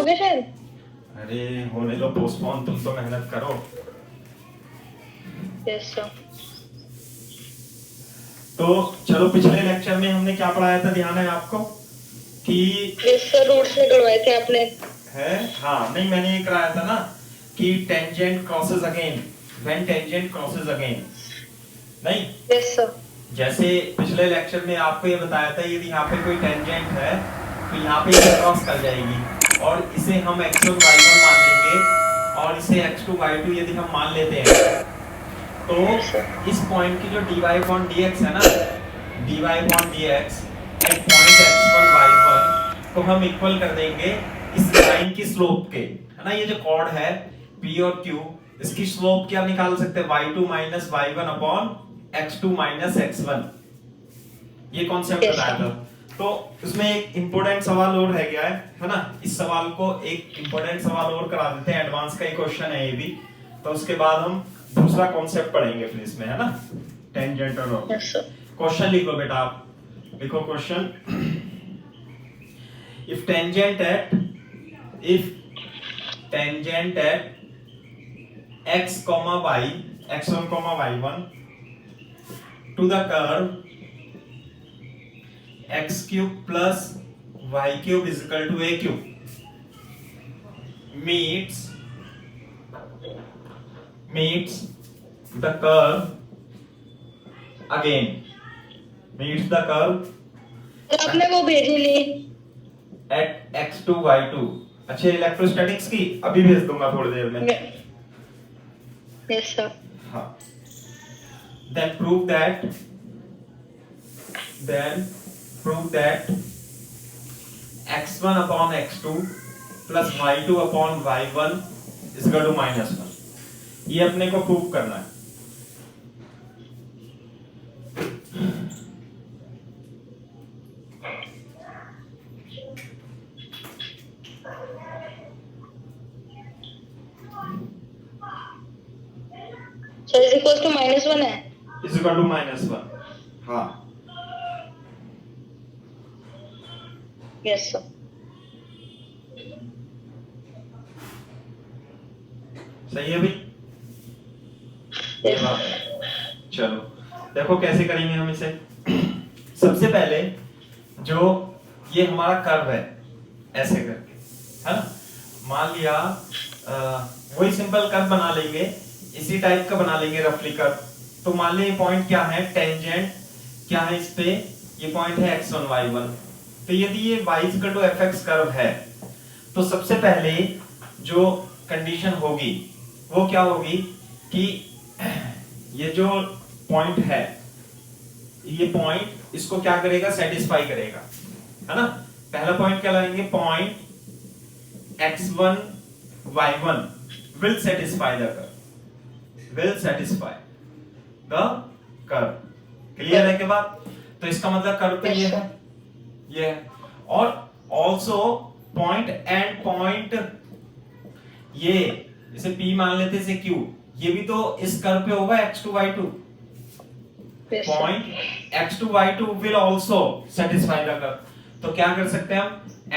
गया शायद। अरे होने दो पोस्टपोन, तुम तो मेहनत करो। Yes sir. तो चलो, पिछले लेक्चर में हमने क्या पढ़ाया था, ध्यान है आपको कि यस सर, रूट्स निकलवाए थे आपने। है, हाँ नहीं मैंने ये कराया था ना कि tangent crosses again, when tangent crosses again, नहीं यस सर। जैसे पिछले लेक्चर में आपको ये बताया था, यदि यहाँ पे कोई टेंजेंट है तो यहाँ पे ये क्रॉस कर जाएगी और इसे हम x1 y1 मान लेंगे और इसे x2 y2 यदि हम मान लेते हैं तो इस पॉइंट की जो dy upon dx है ना, dy upon dx at point x1 y1 को हम इक्वल कर देंगे इस लाइन की स्लोप के, है ना। ये जो कॉर्ड है p और q, इसकी स्लोप क्या निकाल सकते हैं, y2 minus y1 upon x2 minus x1, ये कॉन्सेप्ट बताया था। तो उसमें एक इंपॉर्टेंट सवाल और रह गया है ना। इस सवाल को एक इंपॉर्टेंट सवाल और करा देते हैं, एडवांस का ही क्वेश्चन है ये भी, तो उसके बाद हम दूसरा कॉन्सेप्ट पढ़ेंगे फिर इसमें, है ना, टेंजेंट और क्वेश्चन लिख लो बेटा, आप लिखो question. If tangent at x, y, x1, y1 to the curve x cube plus y cube is equal to a cube meets the curve again, meets the curve आपने वो भेजी ली at x2 y2। अच्छे, electrostatics की अभी भेज दूंगा थोड़ी देर में। Yes sir. हाँ, then prove that x1 upon x2 plus y2 upon y1 is equal to -1। ये अपने को प्रूव करना है। सर इज इक्वल टू -1 है, is equal to -1। हाँ यस सर। सही है भाई, ये बात है। चलो देखो कैसे करेंगे हम इसे। सबसे पहले जो ये हमारा कर्व है ऐसे करके, है ना, मान लिया वही सिंपल कर्व बना लेंगे, इसी टाइप का बना लेंगे रफली कर्व। तो मान लिया ये पॉइंट क्या है, टेंजेंट क्या है इस पे, ये पॉइंट है x1 y1। तो यदि ये y = fx कर्व है तो सबसे पहले जो कंडीशन होगी वो क्या होगी कि ये जो पॉइंट है, ये पॉइंट इसको क्या करेगा, सेटिस्फाई करेगा, है ना। पहला पॉइंट क्या लाएंगे, point x1 y1 will satisfy the curve, clear है के बाद। तो इसका मतलब कर्व पे ये है और ऑल्सो पॉइंट एंड पॉइंट, ये इसे P मान लेते हैं, इसे Q, ये भी तो इस कर्व पे होगा x2 y2। Point x2 y2 will also satisfy the curve। तो क्या कर सकते हैं हम,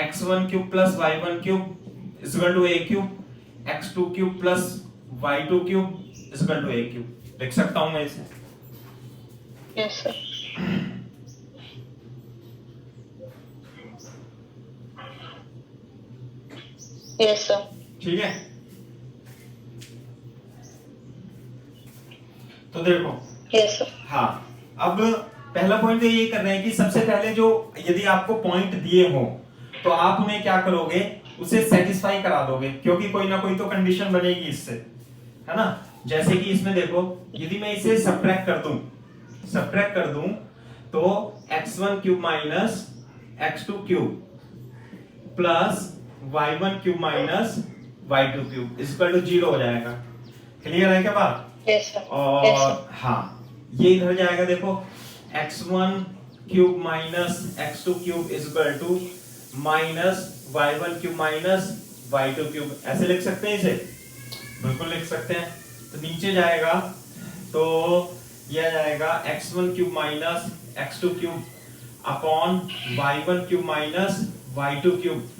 x1 cube plus y1 cube is equal to a cube, x2 cube plus y2 cube is equal to a cube, लिख सकता हूं मैं इसे। Yes sir. Yes sir. ठीक है, तो देखो। Yes sir. हाँ, अब पहला पॉइंट ये कर रहे हैं कि सबसे पहले जो यदि आपको पॉइंट दिए हो तो आप उन्हें क्या करोगे, उसे सेटिस्फाई करा दोगे, क्योंकि कोई ना कोई तो कंडीशन बनेगी इससे, है ना। जैसे कि इसमें देखो, यदि मैं इसे सब्ट्रैक्ट कर दूं तो x1 cube minus x2 cube plus y1 cube minus y2 cube is equal to 0 हो जाएगा। क्लियर है क्या बात? Yes sir. और हाँ, ये इधर जाएगा, देखो x1 cube minus x2 cube is equal to minus y1 cube minus y2 cube, ऐसे लिख सकते हैं इसे, बिल्कुल लिख सकते हैं। तो नीचे जाएगा तो यह जाएगा x1 cube minus x2 cube upon y1 cube minus y2 cube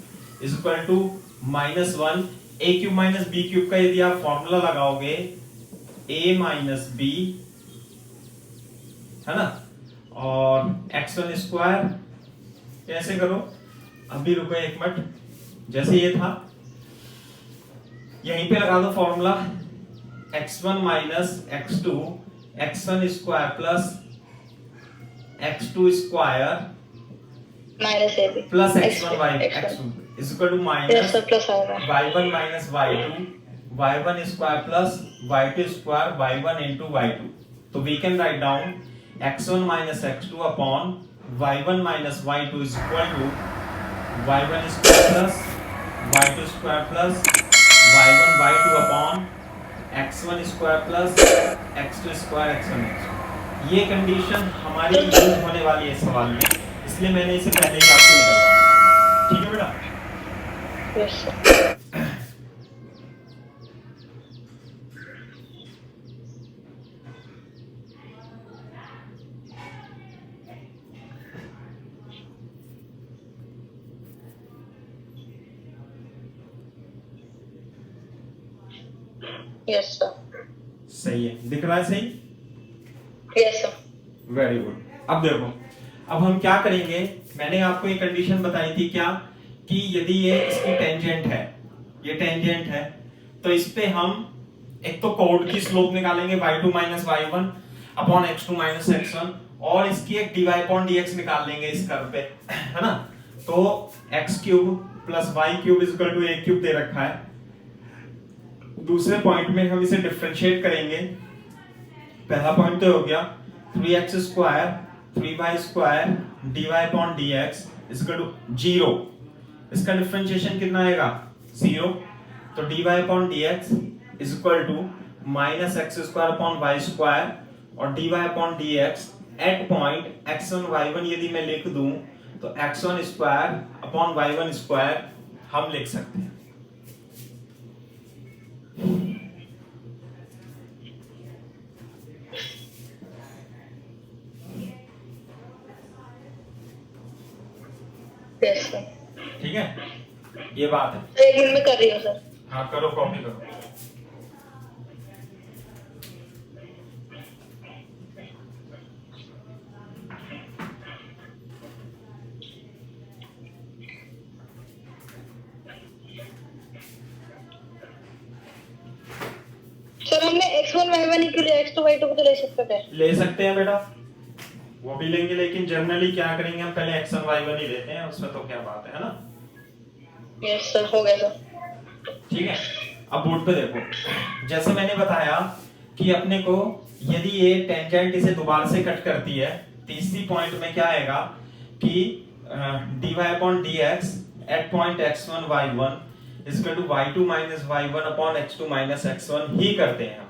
is equal to minus one, A cube minus B cube का यदि आप फॉर्मूला लगाओगे ए माइनस बी, है ना, और x1 स्क्वायर कैसे करो, अभी रुको एक मिनट, जैसे ये था यहीं पे लगा दो formula, x1 minus x2, x1 square plus x2 square minus A B plus x1 y x2 is equal to minus plus y1 minus y2, y1 square plus y2 square y1 into y2. तो we can write down x1 minus x2 upon y1 minus y2 is equal to y1 square plus y2 square plus y1 y2 upon x1 square plus x2 square x1 x2. ये condition हमारी use होने वाली है इस सवाल में, इसलिए मैंने इसे पहले ही आपको निकाला। ठीक है बेटा? Yes sir. Yes sir. सही है, दिख रहा है सही? Yes sir. Very good. अब देखो, अब हम क्या करेंगे, मैंने आपको एक कंडीशन बताई थी क्या, कि यदि ये इसकी टेंजेंट है, ये टेंजेंट है, तो इस पे हम एक तो कॉर्ड की स्लोप निकालेंगे y2 minus y1 upon x2 minus x1, और इसकी एक dy अपॉन dx निकाल लेंगे इस कर्व पे, है ना। तो x cube plus y cube is equal to a cube दे रखा है। दूसरे पॉइंट में हम इसे डिफरेंशिएट करेंगे। पहला पॉइंट तो हो गया 3x square 3y square dy upon dx is equal to 0। इसका डिफरेंशिएशन कितना आएगा, 0। तो dy upon dx is equal to minus X square upon Y square, और dy upon dx at point x1 y1 यदि मैं लिख दूं तो x1 square upon y1 square हम लिख सकते हैं। Yes sir. ठीक है, ये बात है। तो एक मिनट में कर रही हूँ सर। हाँ करो, कॉपी करो। सर हमने x1 y1 के लिए x2 y2 को तो ले सकते थे। ले सकते हैं बेटा, वो भी लेंगे, लेकिन जनरली क्या करेंगे हम पहले x1 y1 ही लेते हैं, उसमें तो क्या बात है ना। यस सर, हो गया सर। ठीक है, अब बोर्ड पे देखो, जैसे मैंने बताया कि अपने को यदि ये टेंजेंट इसे दोबारा से कट करती है, तीसरी पॉइंट में क्या आएगा कि dy upon dx at point x1 y1 is equal to y2 minus y1 upon x2 minus x1 ही करते हैं हम।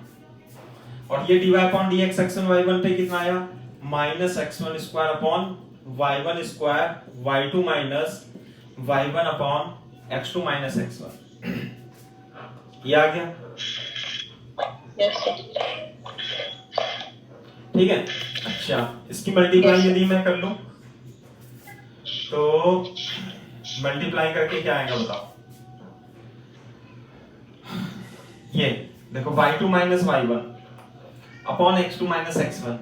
और ये dy upon dx x1 y1 पे कितना आया, minus x1 square upon y1 square y2 minus y1 upon x2 minus x1। ये आ गया। Yes sir. ठीक है, अच्छा इसकी मल्टीप्लाई यदि मैं कर लूं तो मल्टीप्लाई करके क्या आएगा बताओ। ये देखो y2 minus y1 upon x2 minus x1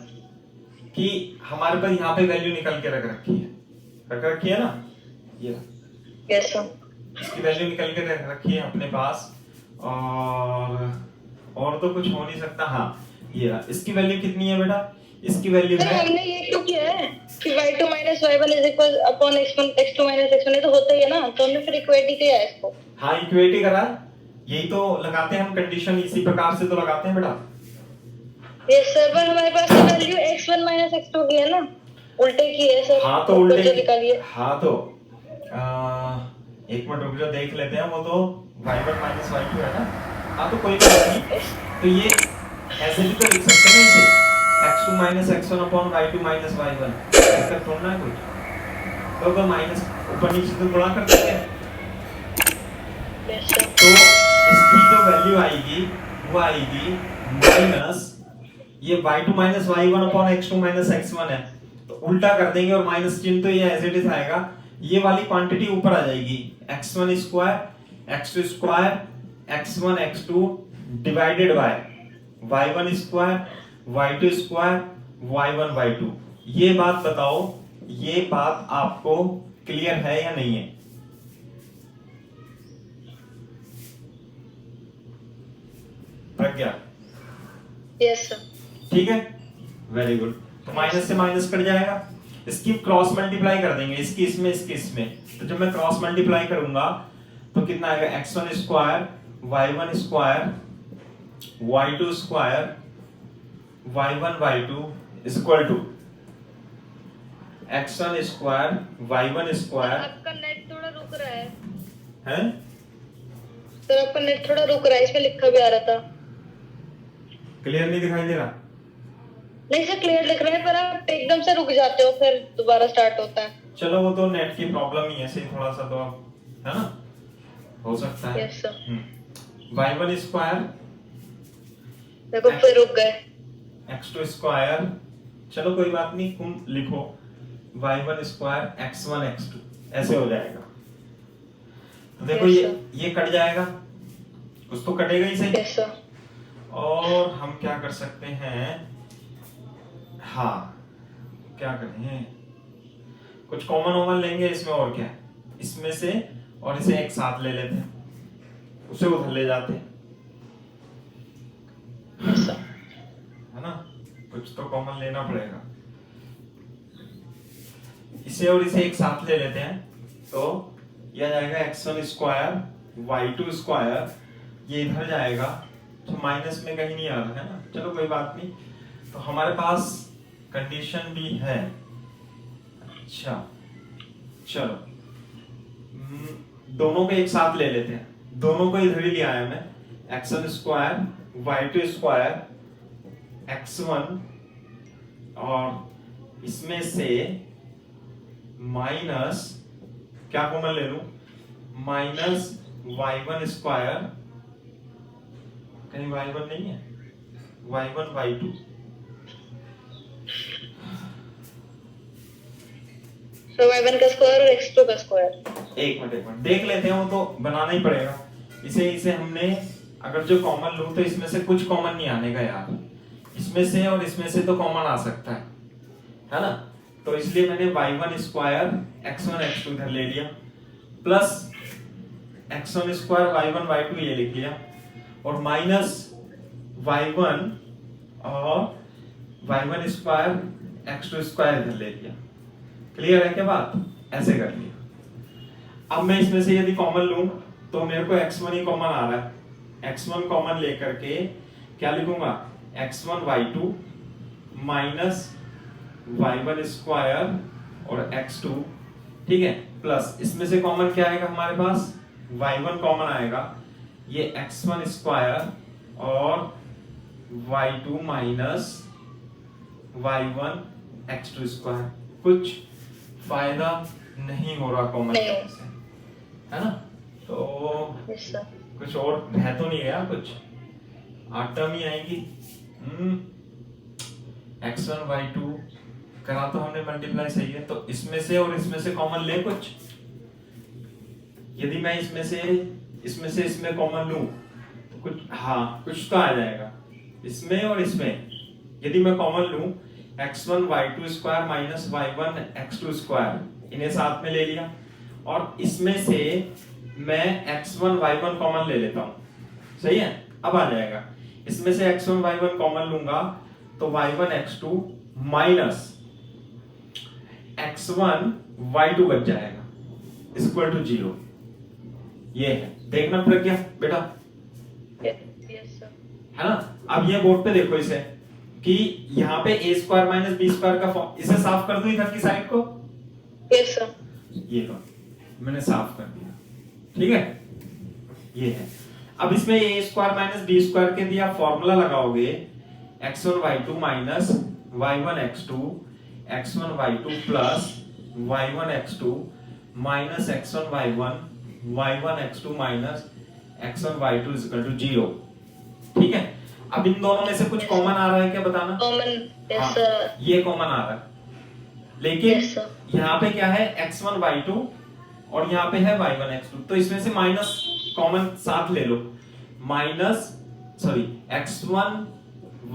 की हमारे पास यहाँ पे वैल्यू निकल के रख रखी है ना, ये यस सर। इसकी वैल्यू निकल के रख रखी है अपने पास, और तो कुछ हो नहीं सकता। हाँ ये रहा, इसकी वैल्यू कितनी है बेटा, इसकी वैल्यू सर है, हमने ये क्यों किया है कि y2 minus y1 is equal upon x2 minus x1, ये तो होता ही है ना, तो हमने फिर इक्वेटी किया है इसको। हाँ इक्वेटी करा, यही तो लगाते हैं हम कंडीशन, इसी प्रकार से तो लगाते हैं बेटा। यस सर, पर हमारे पास तो वैल्यू x1 माइनस x2 की है ना, उल्टे की है सर। हाँ तो उल्टे जो निकालिए। हाँ तो एक मिनट रुक जाओ, देख लेते हैं, वो तो y1 माइनस y2 है ना। हाँ तो कोई बात नहीं, तो ये ऐसे भी तो लिख सकते हैं इसे, x2 minus x1 upon y2 minus y1, दिक्कत थोड़ा है कुछ, तो माइनस ऊपर नीचे तो गुणा कर देते हैं। Yes sir. तो इसकी जो वैल्यू आएगी वो आएगी माइनस ये y2 minus y1 upon x2 minus x1 है, तो उल्टा कर देंगे और माइनस चिन्ह तो ये एज इट इज आएगा, ये वाली क्वांटिटी ऊपर आ जाएगी, x1 square x2 square x1 x2 divided by y1 square y2 square y1 y2। ये बात बताओ, ये बात आपको क्लियर है या नहीं है? प्रज्ञा, यस सर। ठीक है, वेरी गुड। तो माइनस से माइनस कट जाएगा, इसकी क्रॉस मल्टीप्लाई कर देंगे, इसकी इसमें इसकी इसमें। तो जब मैं क्रॉस मल्टीप्लाई करूंगा तो कितना आएगा, x1 square y1 square y2 square y1 y2 equal to x1 square y1 square. आपका नेट थोड़ा रुक रहा है। हैं? सर आपका नेट थोड़ा रुक रहा है, इसमें लिखा भी आ रहा था। क्लियर नहीं दिखाई दे रहा? नहीं सर क्लियर लिख रहे हैं, पर आप एकदम से रुक जाते हो, फिर दोबारा स्टार्ट होता है। चलो वो तो नेट की प्रॉब्लम ही है, ऐसे ही थोड़ा सा तो है ना, हो सकता है। Yes sir. y1 स्क्वायर देखो फिर रुक गए। x2 स्क्वायर, चलो कोई बात नहीं, तुम लिखो y1 स्क्वायर x1 x2, ऐसे हो जाएगा। तो देखो ये कट जाएगा, कुछ तो कटेगा ही सही। Yes sir. और हम क्या कर सकते हैं, हाँ क्या करें, कुछ कॉमन ओमन लेंगे इसमें, और क्या है, इसमें से और इसे एक साथ ले लेते हैं, उसे उधर ले जाते हैं, है ना, कुछ तो कॉमन लेना पड़ेगा। इसे और इसे एक साथ ले लेते हैं, तो यह जाएगा x1 स्क्वायर y2 स्क्वायर, ये इधर जाएगा, तो माइनस में कहीं नहीं आ रहा है ना, चलो कोई बात नहीं। तो हमारे पास कंडीशन भी है। अच्छा चलो, दोनों को एक साथ ले लेते हैं, दोनों को इधर ही ले आया मैं, x1 square y2 square x1, और इसमें से माइनस, क्या कॉमन ले लूं, माइनस y1 स्क्वायर, कहीं y1 नहीं है, y1 y2, तो y1 का स्क्वायर और x2 का स्क्वायर। एक मिनट देख लेते हैं, वो तो बनाना ही पड़ेगा। इसे हमने अगर जो कॉमन लूं तो इसमें से कुछ कॉमन नहीं आने का यार, इसमें से और इसमें से तो कॉमन आ सकता है ना, तो इसलिए मैंने y1 स्क्वायर x1 x2 इधर ले लिया, plus x1 square y1 y2 ये लिख लिया, और माइनस y1 और y1 स्क्वायर x2 स्क्वायर इधर ले लिया। क्लियर है क्या बात? ऐसे कर लिया। अब मैं इसमें से यदि कॉमन लूं तो मेरे को x1 ही कॉमन आ रहा है, x1 कॉमन लेकर के क्या लिखूंगा, x1 y2 minus y1 square और x2, ठीक है, प्लस इसमें से कॉमन क्या आएगा हमारे पास, y1 कॉमन आएगा, ये x1 स्क्वायर और y2 minus y1 x2 square. कुछ फायदा नहीं हो रहा कॉमन करने से, है ना, तो कुछ और रह तो नहीं गया, कुछ 8 टर्म ही आएगी। x1 y2 करा तो हमने मल्टीप्लाई, सही है, तो इसमें से और इसमें से कॉमन ले कुछ, यदि मैं इसमें से इसमें कॉमन लूं तो कुछ, हाँ कुछ तो आ जाएगा, इसमें और इसमें यदि मैं कॉमन लूं x1 y2 square minus y1 x2 square, इन्हें साथ में ले लिया, और इसमें से मैं x1 y1 कॉमन ले लेता हूं, सही है, अब आ जाएगा, इसमें से x1 y1 कॉमन लूंगा तो y1 x2 minus x1 y2 बच जाएगा इक्वल टू 0। ये है, देखना प्रज्ञा बेटा, यस सर, है ना। अब ये बोर्ड पे देखो इसे कि यहाँ पे a square minus B square का फॉर्म, इसे साफ कर दूं इधर की साइड को, यस सर, ये लो मैंने साफ कर दिया, ठीक है, ये है। अब इसमें a square minus B square के दिया फॉर्मूला लगाओगे, x1 y2 minus y1 x2 x1 y2 plus y1 x2 minus x1 y1 x2 minus x1 y2 equal to 0, ठीक है। अब इन दोनों में से कुछ कॉमन आ रहा है क्या, बताना। कॉमन, यस सर, ये कॉमन आ रहा है, लेकिन yes, यहाँ पे क्या है, x1 y2 और यहाँ पे है y1 x2, तो इसमें से माइनस कॉमन साथ ले लो, x1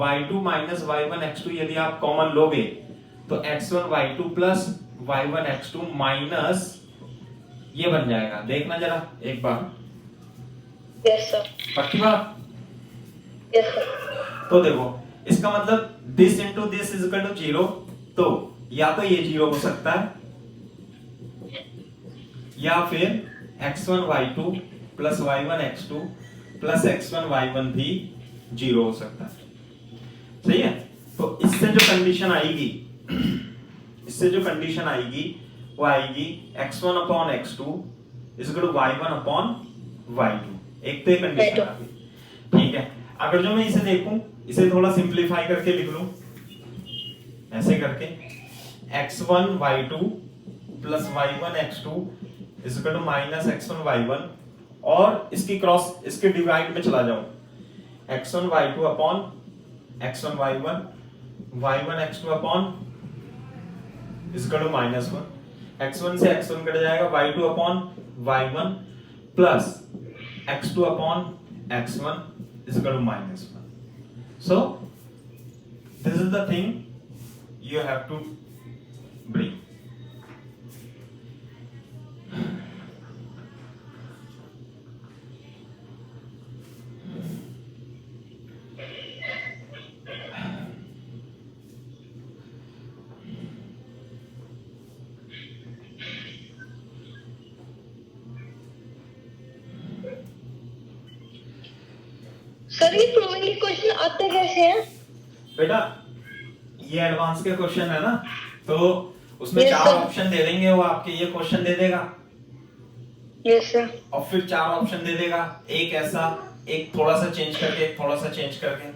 y2 minus y1 x2 यदि आप कॉमन लोगे तो x1 y2 plus y1 x2 minus ये बन जाएगा, देखना जरा एक बार। Yes sir. पक्की बात? Yes sir. तो देखो इसका मतलब this into this is equal to 0, तो या तो ये 0 हो सकता है या फिर x1 y2 plus y1 x2 plus x1 y1 भी 0 हो सकता है। सही है? तो इससे जो कंडीशन आएगी वो आएगी x1 upon x2 is equal to y1 upon y2। एक तो ये कंडीशन आ गई, ठीक है। अगर जो मैं इसे देखूं, इसे थोड़ा सिंपलीफाई करके लिख लूं ऐसे करके, x1 y2 plus y1 x2 is equal to minus x1 y1, और इसकी क्रॉस इसके डिवाइड में चला जाऊं, x1 y2 upon x1 y1, y1 x2 upon is equal to minus 1, x1 से x1 कट जाएगा, y2 upon y1 plus x2 upon x1 is equal to minus 1. So this is the thing you have to bring. Sir ये proving के question आते कैसे हैं? बेटा ये advance के क्वेश्चन है ना, तो उसमें Yes, 4 sir. ऑप्शन दे देंगे वो आपके, ये क्वेश्चन दे देगा यस सर। और फिर 4 ऑप्शन दे देगा, एक ऐसा, एक थोड़ा सा चेंज करके, एक थोड़ा सा चेंज करके,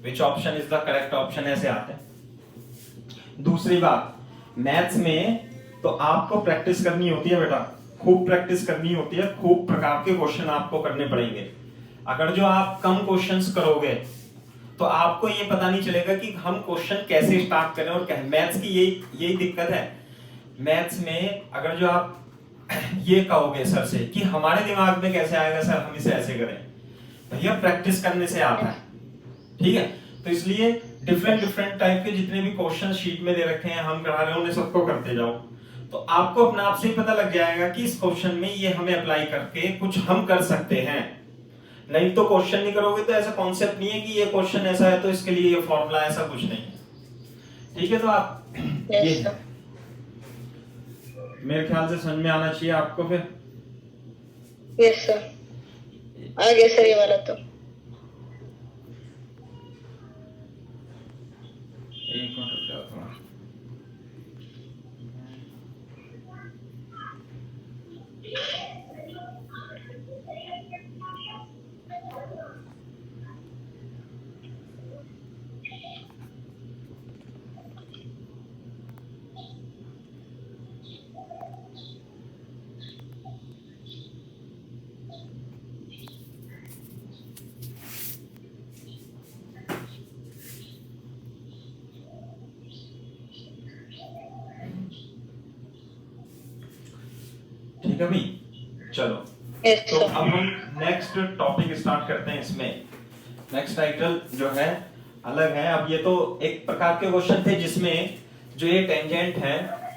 which option is the correct option, ऐसे आते हैं। दूसरी बात, मैथ्स में तो आपको प्रैक्टिस करनी होती है बेटा, खूब प्रैक्टिस करनी होती है, खूब प्रकार के क्वेश्चन आपको करने पड़ेंगे। अगर जो आप कम क्वेश्चंस करोगे तो आपको ये पता नहीं चलेगा कि हम क्वेश्चन कैसे स्टार्ट करें और क्या। मैथ्स की यही दिक्कत है मैथ्स में। अगर जो आप ये कहोगे सर से कि हमारे दिमाग में कैसे आएगा सर, हम इसे ऐसे करें, भैया प्रैक्टिस करने से आता है, ठीक है। तो इसलिए डिफरेंट टाइप के जितने भी क्वेश्चन शीट में दे रखे हैं, हम करा रहे हैं, उन्हें सबको करते जाओ, तो आपको अपने आप से ही पता लग जाएगा कि इस क्वेश्चन में ये हमें अप्लाई करके कुछ हम कर सकते हैं। नहीं तो क्वेश्चन नहीं करोगे तो ऐसा कॉन्सेप्ट नहीं है कि ये क्वेश्चन ऐसा है तो इसके लिए ये फॉर्मूला, ऐसा कुछ नहीं है, ठीक है। तो आप ये मेरे ख्याल से समझ में आना चाहिए आपको फिर। यस सर, आ गया सर ये वाला तो। एक मिनट रुक जाओ थोड़ा। ठीक है भाई, चलो। यस तो सर। अब हम नेक्स्ट टॉपिक स्टार्ट करते हैं। इसमें नेक्स्ट टाइटल जो है अलग है। अब ये तो एक प्रकार के क्वेश्चन थे जिसमें जो ये टेंजेंट है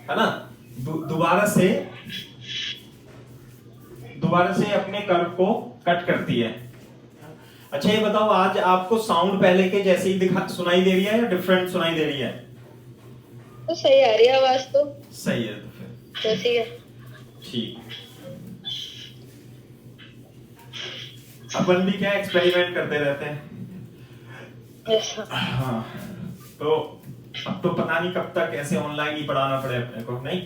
ना, दोबारा से अपने कर्व को कट करती है। अच्छा ये बताओ, आज आपको साउंड पहले के जैसे ही सुनाई दे रही है या डिफरेंट सुनाई दे रही है? तो सही आ रही है आवाज तो। सही है, तो फिर जैसी है। ठीक। अपन भी क्या एक्सपेरिमेंट करते रहते हैं। Yes sir. हाँ, तो अब तो पता नहीं कब तक ऐसे ऑनलाइन ही पढ़ाना पड़े अपने को, नहीं?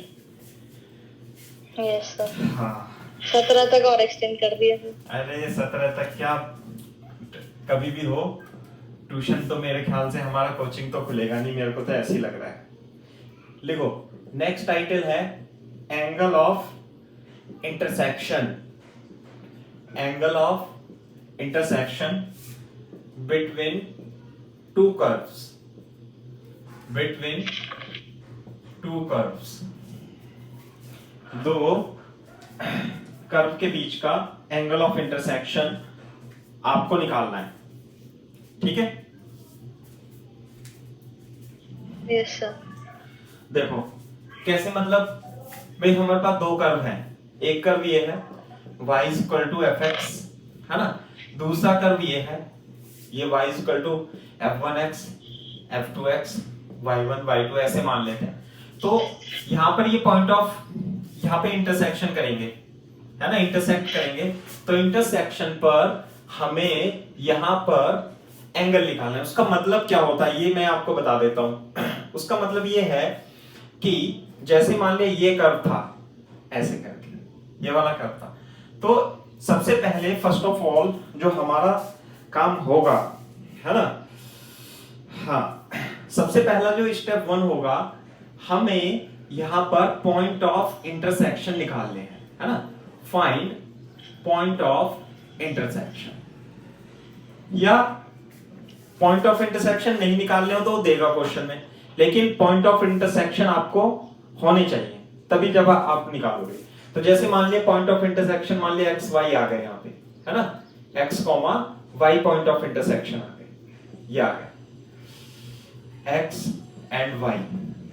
Yes sir. हाँ 17 तक और एक्सटेंड कर दिया। अरे 17 तक क्या, कभी भी हो ट्यूशन तो मेरे ख्याल से हमारा कोचिंग तो खुलेगा नहीं, मेरे को तो ऐसे ही लग रहा है। लिखो, नेक्स्ट टाइटल है angle of intersection. Angle of intersection between two curves. Between two curves, दो कर्व के बीच का एंगल ऑफ इंटरसेक्शन आपको निकालना है, ठीक है। Yes sir. देखो कैसे, मतलब भाई हमारे पास दो कर्व हैं, एक कर्व ये है y equal to F X, है ना, दूसरा कर्व ये है, ये y equal to f1x f2x y1 y2 ऐसे मान लेते हैं। तो यहाँ पर ये पॉइंट ऑफ, यहाँ पे इंटरसेक्शन करेंगे, है ना, इंटरसेक्ट करेंगे, तो इंटरसेक्शन पर हमें यहाँ पर एंगल निकालना है। उसका मतलब क्या होता है ये मैं आपको बता देता हूं। उसका मतलब ये है कि जैसे मान ले ये कर्व था, ऐसे करके ये वाला कर्व था, तो सबसे पहले फर्स्ट ऑफ ऑल जो हमारा काम होगा, है ना, हाँ, सबसे पहला जो स्टेप 1 होगा, हमें यहां पर पॉइंट ऑफ इंटरसेक्शन निकालने हैं, है ना, फाइंड पॉइंट ऑफ इंटरसेक्शन। या पॉइंट ऑफ इंटरसेक्शन नहीं निकालने हो तो देगा क्वेश्चन में, लेकिन पॉइंट ऑफ इंटरसेक्शन आपको होने चाहिए, तभी जब आप निकालोगे। तो जैसे मान लिया पॉइंट ऑफ इंटरसेक्शन, मान लिया एक्स वाई आ गए यहाँ पे, है ना, x comma y point of intersection आ गए, ये आ गए एक्स एंड वाई।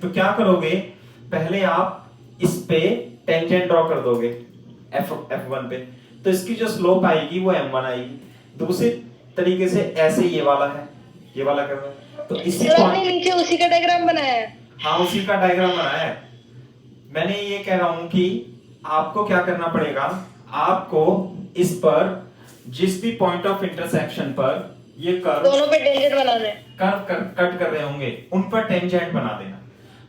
तो क्या करोगे, पहले आप इस पे टेंजेंट ड्रॉ कर दोगे f1 पे, तो इसकी जो स्लोप आएगी वो m1 आएगी। दूसरे तरीके से ऐसे ये वाला है, ये वाला कर रहा है, तो इसी आपने नीचे उसी का डायग्राम बनाया है। हाँ, उसी का डायग्राम बनाया है। मैंने ये कह रहा हूं कि आपको क्या करना पड़ेगा, आपको इस पर जिस भी पॉइंट ऑफ इंटरसेक्शन पर ये कर्व दोनों पे टेंजेंट बना दे, कट कर रहे होंगे, उन पर टेंजेंट बना देना।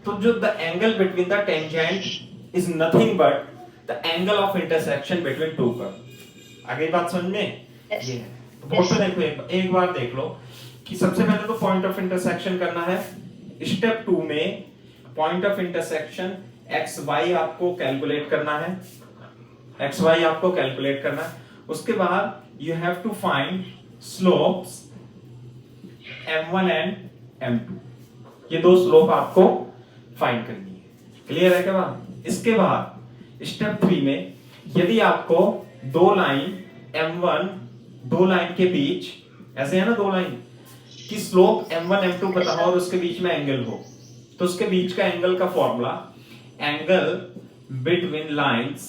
तो जो the angle between the tangent is nothing but the angle of intersection between two curve. आगे बात समझ में yes. ये है। तो बहुत yes. देखो एक बार देख लो कि सबसे पहले तो पॉइंट ऑफ इंटरसेक्शन करना है। स्टेप 2 में point of intersection x Y आपको कैलकुलेट करना है, एक्स वाई आपको कैलकुलेट करना है। उसके बाद you have to find slopes m1 and m2, ये दो स्लोप आपको फाइंड करनी है। क्लियर है क्या बात? इसके बाद स्टेप 3 में यदि आपको दो लाइन m1, दो लाइन के बीच ऐसे है ना, दो लाइन की स्लोप m1 m2 पता हो और उसके बीच में एंगल हो, तो उसके बीच का एंगल का फॉर्मूला एंगल बिटवीन लाइंस,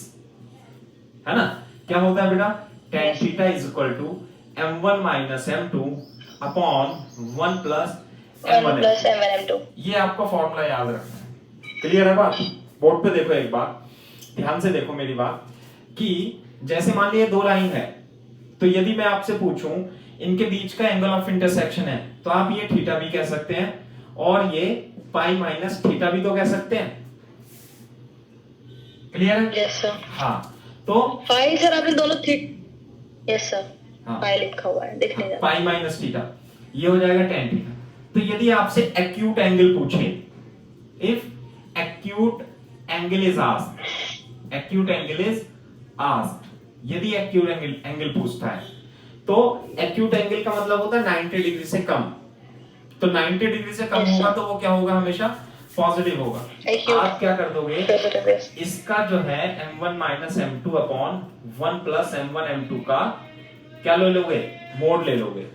है ना, क्या होता है बेटा, tan theta is equal to m1 minus m2 upon 1 plus m1 ये आपका फॉर्मूला याद रखना है। क्लियर है बात? बोर्ड पे देखो एक बार, ध्यान से देखो मेरी बात, कि जैसे मान लीजिए दो लाइन है, तो यदि मैं आपसे पूछूं इनके बीच का एंगल ऑफ इंटरसेक्शन है, तो आप ये थीटा भी कह सकते हैं और ये पाई माइनस थीटा भी तो कह सकते हैं। क्लियर है? Yes sir. हाँ, तो पाई सर आपने दोनों यस सर, हाँ, पाई लिखा हुआ है, देखने जा पाई माइनस थीटा, ये हो जाएगा tan थीटा। तो यदि आपसे एक्यूट एंगल पूछे, if acute angle is asked, acute angle is asked, यदि एक्यूट एंगल पूछता है, तो एक्यूट एंगल का मतलब होता है 90 डिग्री से कम। तो 90 डिग्री से कम होगा तो वो क्या होगा, हमेशा पॉजिटिव होगा। आप क्या कर दोगे, इसका जो है m1 minus m2 upon 1 plus m1 m2 का क्या ले लोगे, मोड ले लोगे,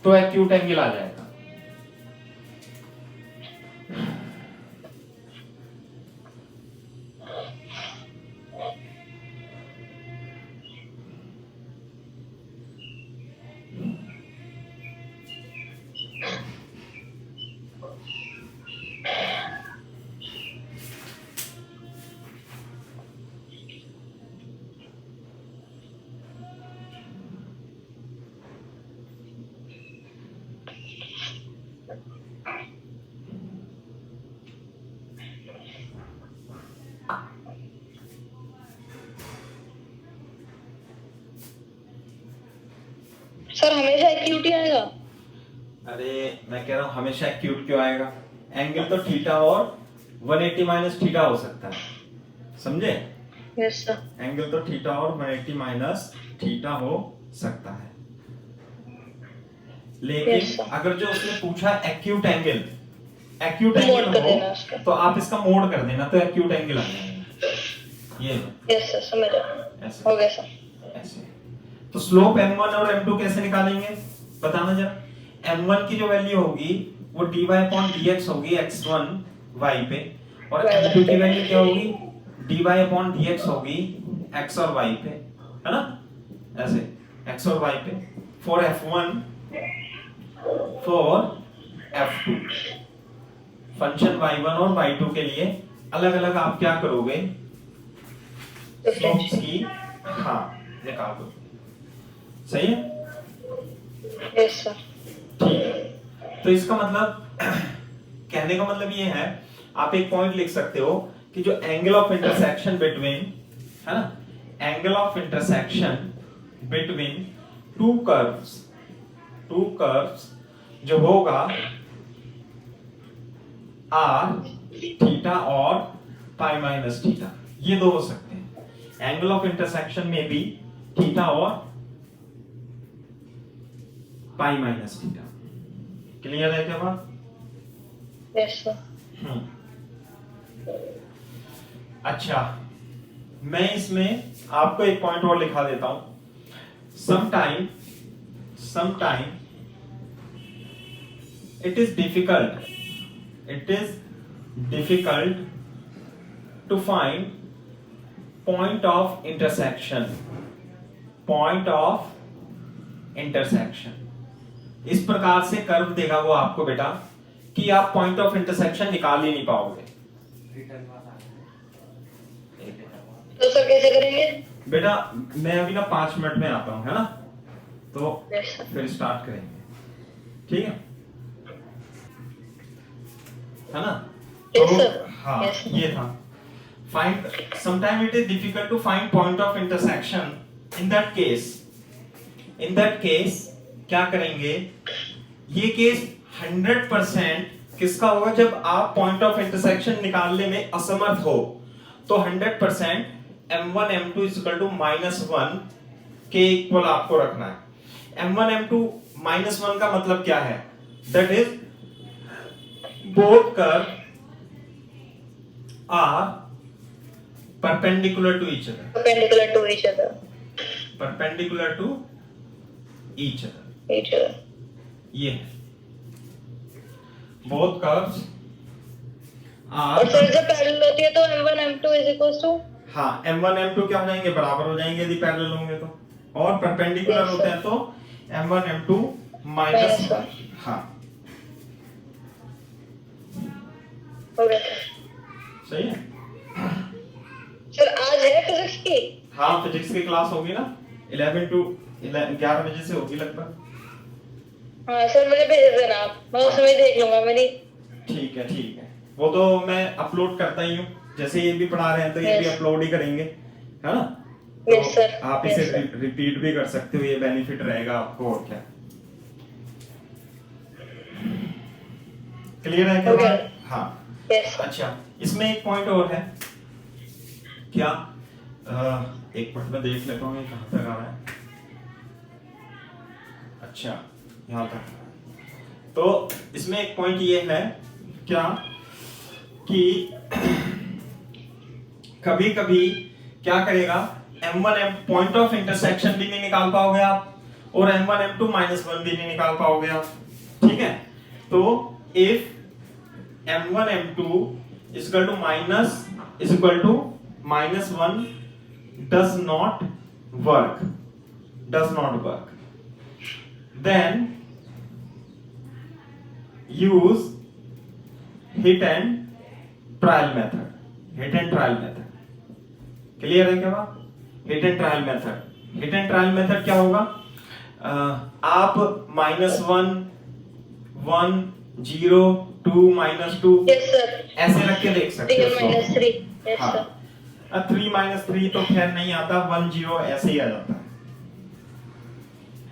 तो एक्यूट एंगल आ जाएगा। सर हमेशा एक्यूट ही आएगा? अरे मैं कह रहा हूं हमेशा एक्यूट क्यों आएगा, एंगल तो थीटा और 180 माइनस थीटा हो सकता है, समझे? Yes sir. एंगल तो थीटा और 180 माइनस थीटा हो सकता है, लेकिन yes, अगर जो उसने पूछा एक्यूट एंगल हो, तो आप इसका मोड कर देना, तो एक्यूट एंगल आ जाएगा। ये यस सर, समझ गया, ऐसे हो गया सर। ऐसे। तो स्लोप m1 और m2 कैसे निकालेंगे बताना जरा। m1 की जो वैल्यू होगी वो dy अपॉन dx होगी x1 y पे, और m2 की वैल्यू क्या होगी dy अपॉन dx होगी x और y पे, है ना, ऐसे x और y पे। For f1 for f2 function y1 और y2 के लिए अलग अलग आप क्या करोगे, स्लोप्स की हाँ निकाल दो। सही है, यस सर। ठीक है। तो इसका मतलब कहने का मतलब ये है, आप एक पॉइंट लिख सकते हो कि जो एंगल ऑफ इंटरसेक्शन बिटवीन, है ना, angle of intersection between two curves जो होगा आर थीटा और पाई माइनस थीटा, ये दो हो सकते हैं। एंगल ऑफ इंटरसेक्शन में भी थीटा और पाई माइनस थीटा। क्लियर है क्या बात? Yes sir. अच्छा, मैं इसमें आपको एक पॉइंट और लिखा देता हूं। sometime it is difficult to find point of intersection इस प्रकार से कर्व देगा वो आपको बेटा कि आप पॉइंट ऑफ इंटरसेक्शन निकाल ही नहीं पाओगे। तो सर कैसे करेंगे? बेटा मैं अभी ना 5 मिनट में आता हूँ, है ना, तो Yes, sir. फिर स्टार्ट करेंगे, ठीक है ना। Yes, तो sir. हाँ Yes, sir. ये था find sometime it is difficult to find point of intersection in that case क्या करेंगे, ये केस 100% किसका होगा, जब आप पॉइंट ऑफ इंटरसेक्शन निकालने में असमर्थ हो तो 100% m1 m2 -1 के इक्वल आपको रखना है। m1 m2 -1 का मतलब क्या है, that is both curve are perpendicular to each other, perpendicular to each other, ये है both curves are, और सर जब पैरेलल होती है तो m1 m2 is equals to, हाँ m1 m2 क्या हो जाएंगे, बराबर हो जाएंगे यदि पैरेलल होंगे तो, और परपेंडिकुलर Yes, होते हैं तो m1 m2 Minus -1, one. हाँ हो गया सर। सही है। सर आज है फिजिक्स की? हाँ फिजिक्स की क्लास होगी ना 11 to 11 बजे से होगी लगभग। हाँ सर मुझे भेज देना आप, मैं उस समय देख लूंगा मेरी। ठीक है वो तो मैं अपलोड करता ही हूँ, जैसे ये भी पढ़ा रहे हैं तो ये भी Yes. अपलोड ही करेंगे, है ना। Yes, तो sir. आप Yes, इसे sir. रिपीट भी कर सकते हो, ये बेनिफिट रहेगा आपको, और क्या। क्लियर है क्या Okay. बात? हाँ यस अच्छा, इसमें एक पॉइंट और है क्या, एक मिनट में देख लेता हूँ ये कहाँ तक आ रहा है। अच्छा यहाँ तक, तो इसमें एक पॉइंट ये है क्या कि कभी कभी क्या करेगा, m1 m point of intersection भी नहीं निकाल पाओगे आप, और m1 m2 -1 भी नहीं निकाल पाओगे आप, ठीक है। तो if m1 m2 is equal to -1 does not work, then use hit and trial method, clear है क्या बात? हिट एंड ट्रायल मेथड क्या होगा, आप -1 1 0 2 -2 यस सर, ऐसे रख के देख सकते 3 हो। - 3 यस हाँ। सर। 3 - 3 तो खैर नहीं आता, 1 0 ऐसे ही आ जाता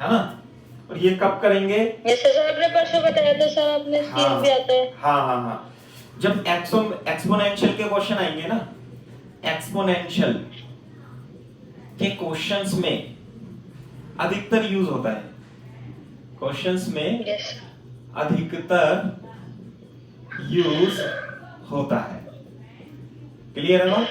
है ना। और ये कब करेंगे, यस सर, आपने परसों बताया था सर, आपने स्कीम भी आता है। हाँ जब एक्सपोनेंशियल के क्वेश्चन आएंगे ना, एक्सपोनेंशियल के क्वेश्चंस में अधिकतर यूज होता है, क्वेश्चंस में यस अधिकतर यूज होता है। क्लियर है ना?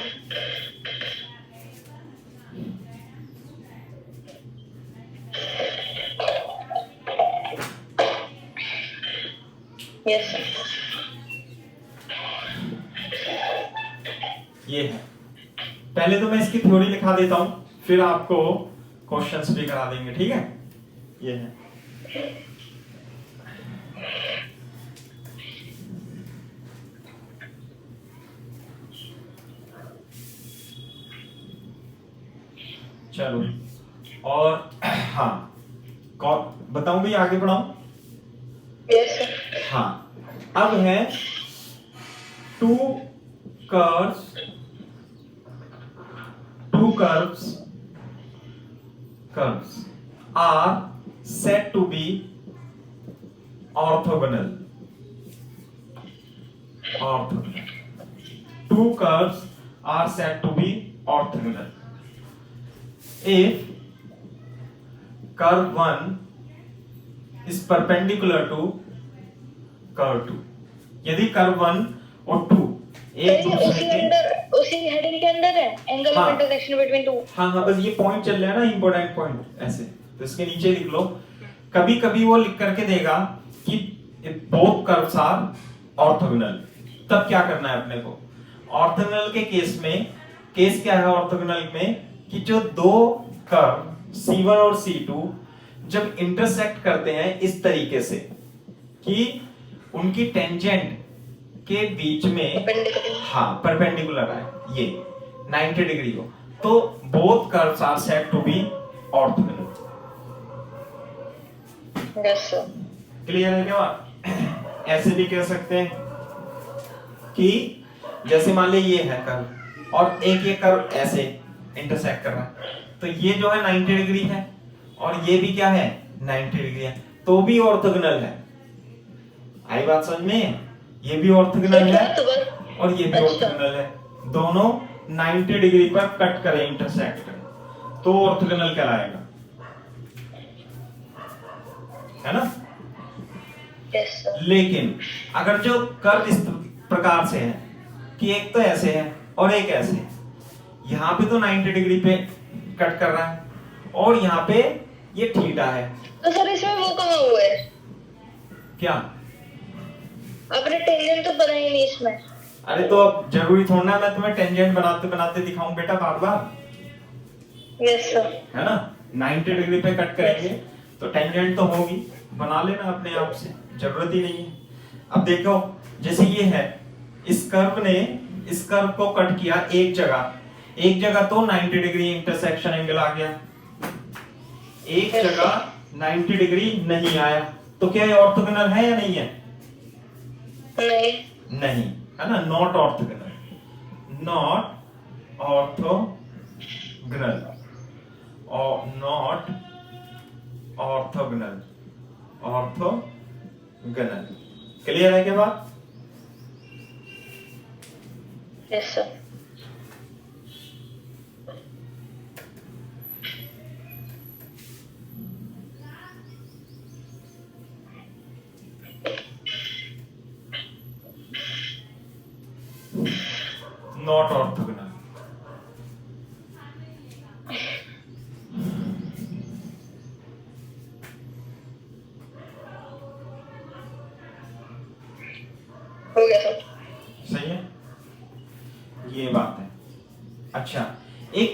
इसकी थ्योरी लिखा देता हूं, फिर आपको क्वेश्चंस भी करा देंगे, ठीक है। ये है, चलो। और हाँ, बताऊं भी, आगे बढ़ाऊं? Yes sir. हाँ, अब है to curves are said to be orthogonal. Two curves are said to be orthogonal if curve 1 is perpendicular to curve 2. यदि कर्व 1 और 2 एक सर, ये दूसरे उसी के, अंदर, उसी हेडिंग के अंदर है, एंगल हाँ। Of intersection between two. हाँ, बस ये पॉइंट चल रहा है ना, इंपॉर्टेंट पॉइंट ऐसे, तो इसके नीचे लिख लो। कभी कभी वो लिख करके देगा कि बोथ कर्व्स आर ऑर्थोगोनल, तब क्या करना है अपने को? ऑर्थोगोनल के केस में, केस क्या है ऑर्थोगोनल में, कि जो दो कर्व C1 और C2 जब इंटरसेक्ट करते हैं इस तरीके से कि उनकी टेंजेंट के बीच में, हाँ, परपेंडिकुलर है, ये 90 डिग्री हो, तो both curves are said to be orthogonal. Yes sir. Clear है क्या? ऐसे भी कह सकते हैं कि जैसे मान लीजिए ये है कर्व और एक ये कर्व ऐसे इंटरसेक्ट कर रहा है, तो ये जो है 90 डिग्री है और ये भी क्या है 90 डिग्री है, तो भी ऑर्थोगोनल है। आई बात समझ में? ये भी ऑर्थोगोनल है और ये भी ऑर्थोगोनल है, दोनों 90 डिग्री पर कट करें, इंटरसेक्ट करें, तो ऑर्थोगोनल कहलाएगा, है ना? Yes sir. लेकिन अगर जो कर्व इस प्रकार से है कि एक तो ऐसे है और एक ऐसे है, यहाँ पे तो 90 डिग्री पे कट कर रहा है और यहाँ पे ये थीटा है, तो सर इसमें वो कहाँ हुआ है? क्या? आपने टेंजेंट तो बनाई नहीं इसमें। अरे तो अब जरूरी थोड़ा मैं तुम्हें टेंजेंट बनाते बनाते दिखाऊं बेटा बार बार, यस सर। है ना? 90 डिग्री पे कट करेंगे तो टेंजेंट तो होगी, बना लेना अपने आप से, जरूरत ही नहीं है। अब देखो, जैसे ये है, इस कर्व ने इस कर्व को कट किया एक जगह तो 90 डिग्री इंटरसेक्शन एंगल आ गया, एक जगह 90 डिग्री नहीं आया, तो क्या ये ऑर्थोगोनल है या नहीं है? नहीं, है ना? नॉट ऑर्थोगोनल, नॉट ऑर्थोगोनल और नॉट ऑर्थोगोनल, ऑर्थोगोनल। क्लियर है क्या बात? Yes sir. Not orthogonal. हो गया सर। सही है, ये बात है। अच्छा, एक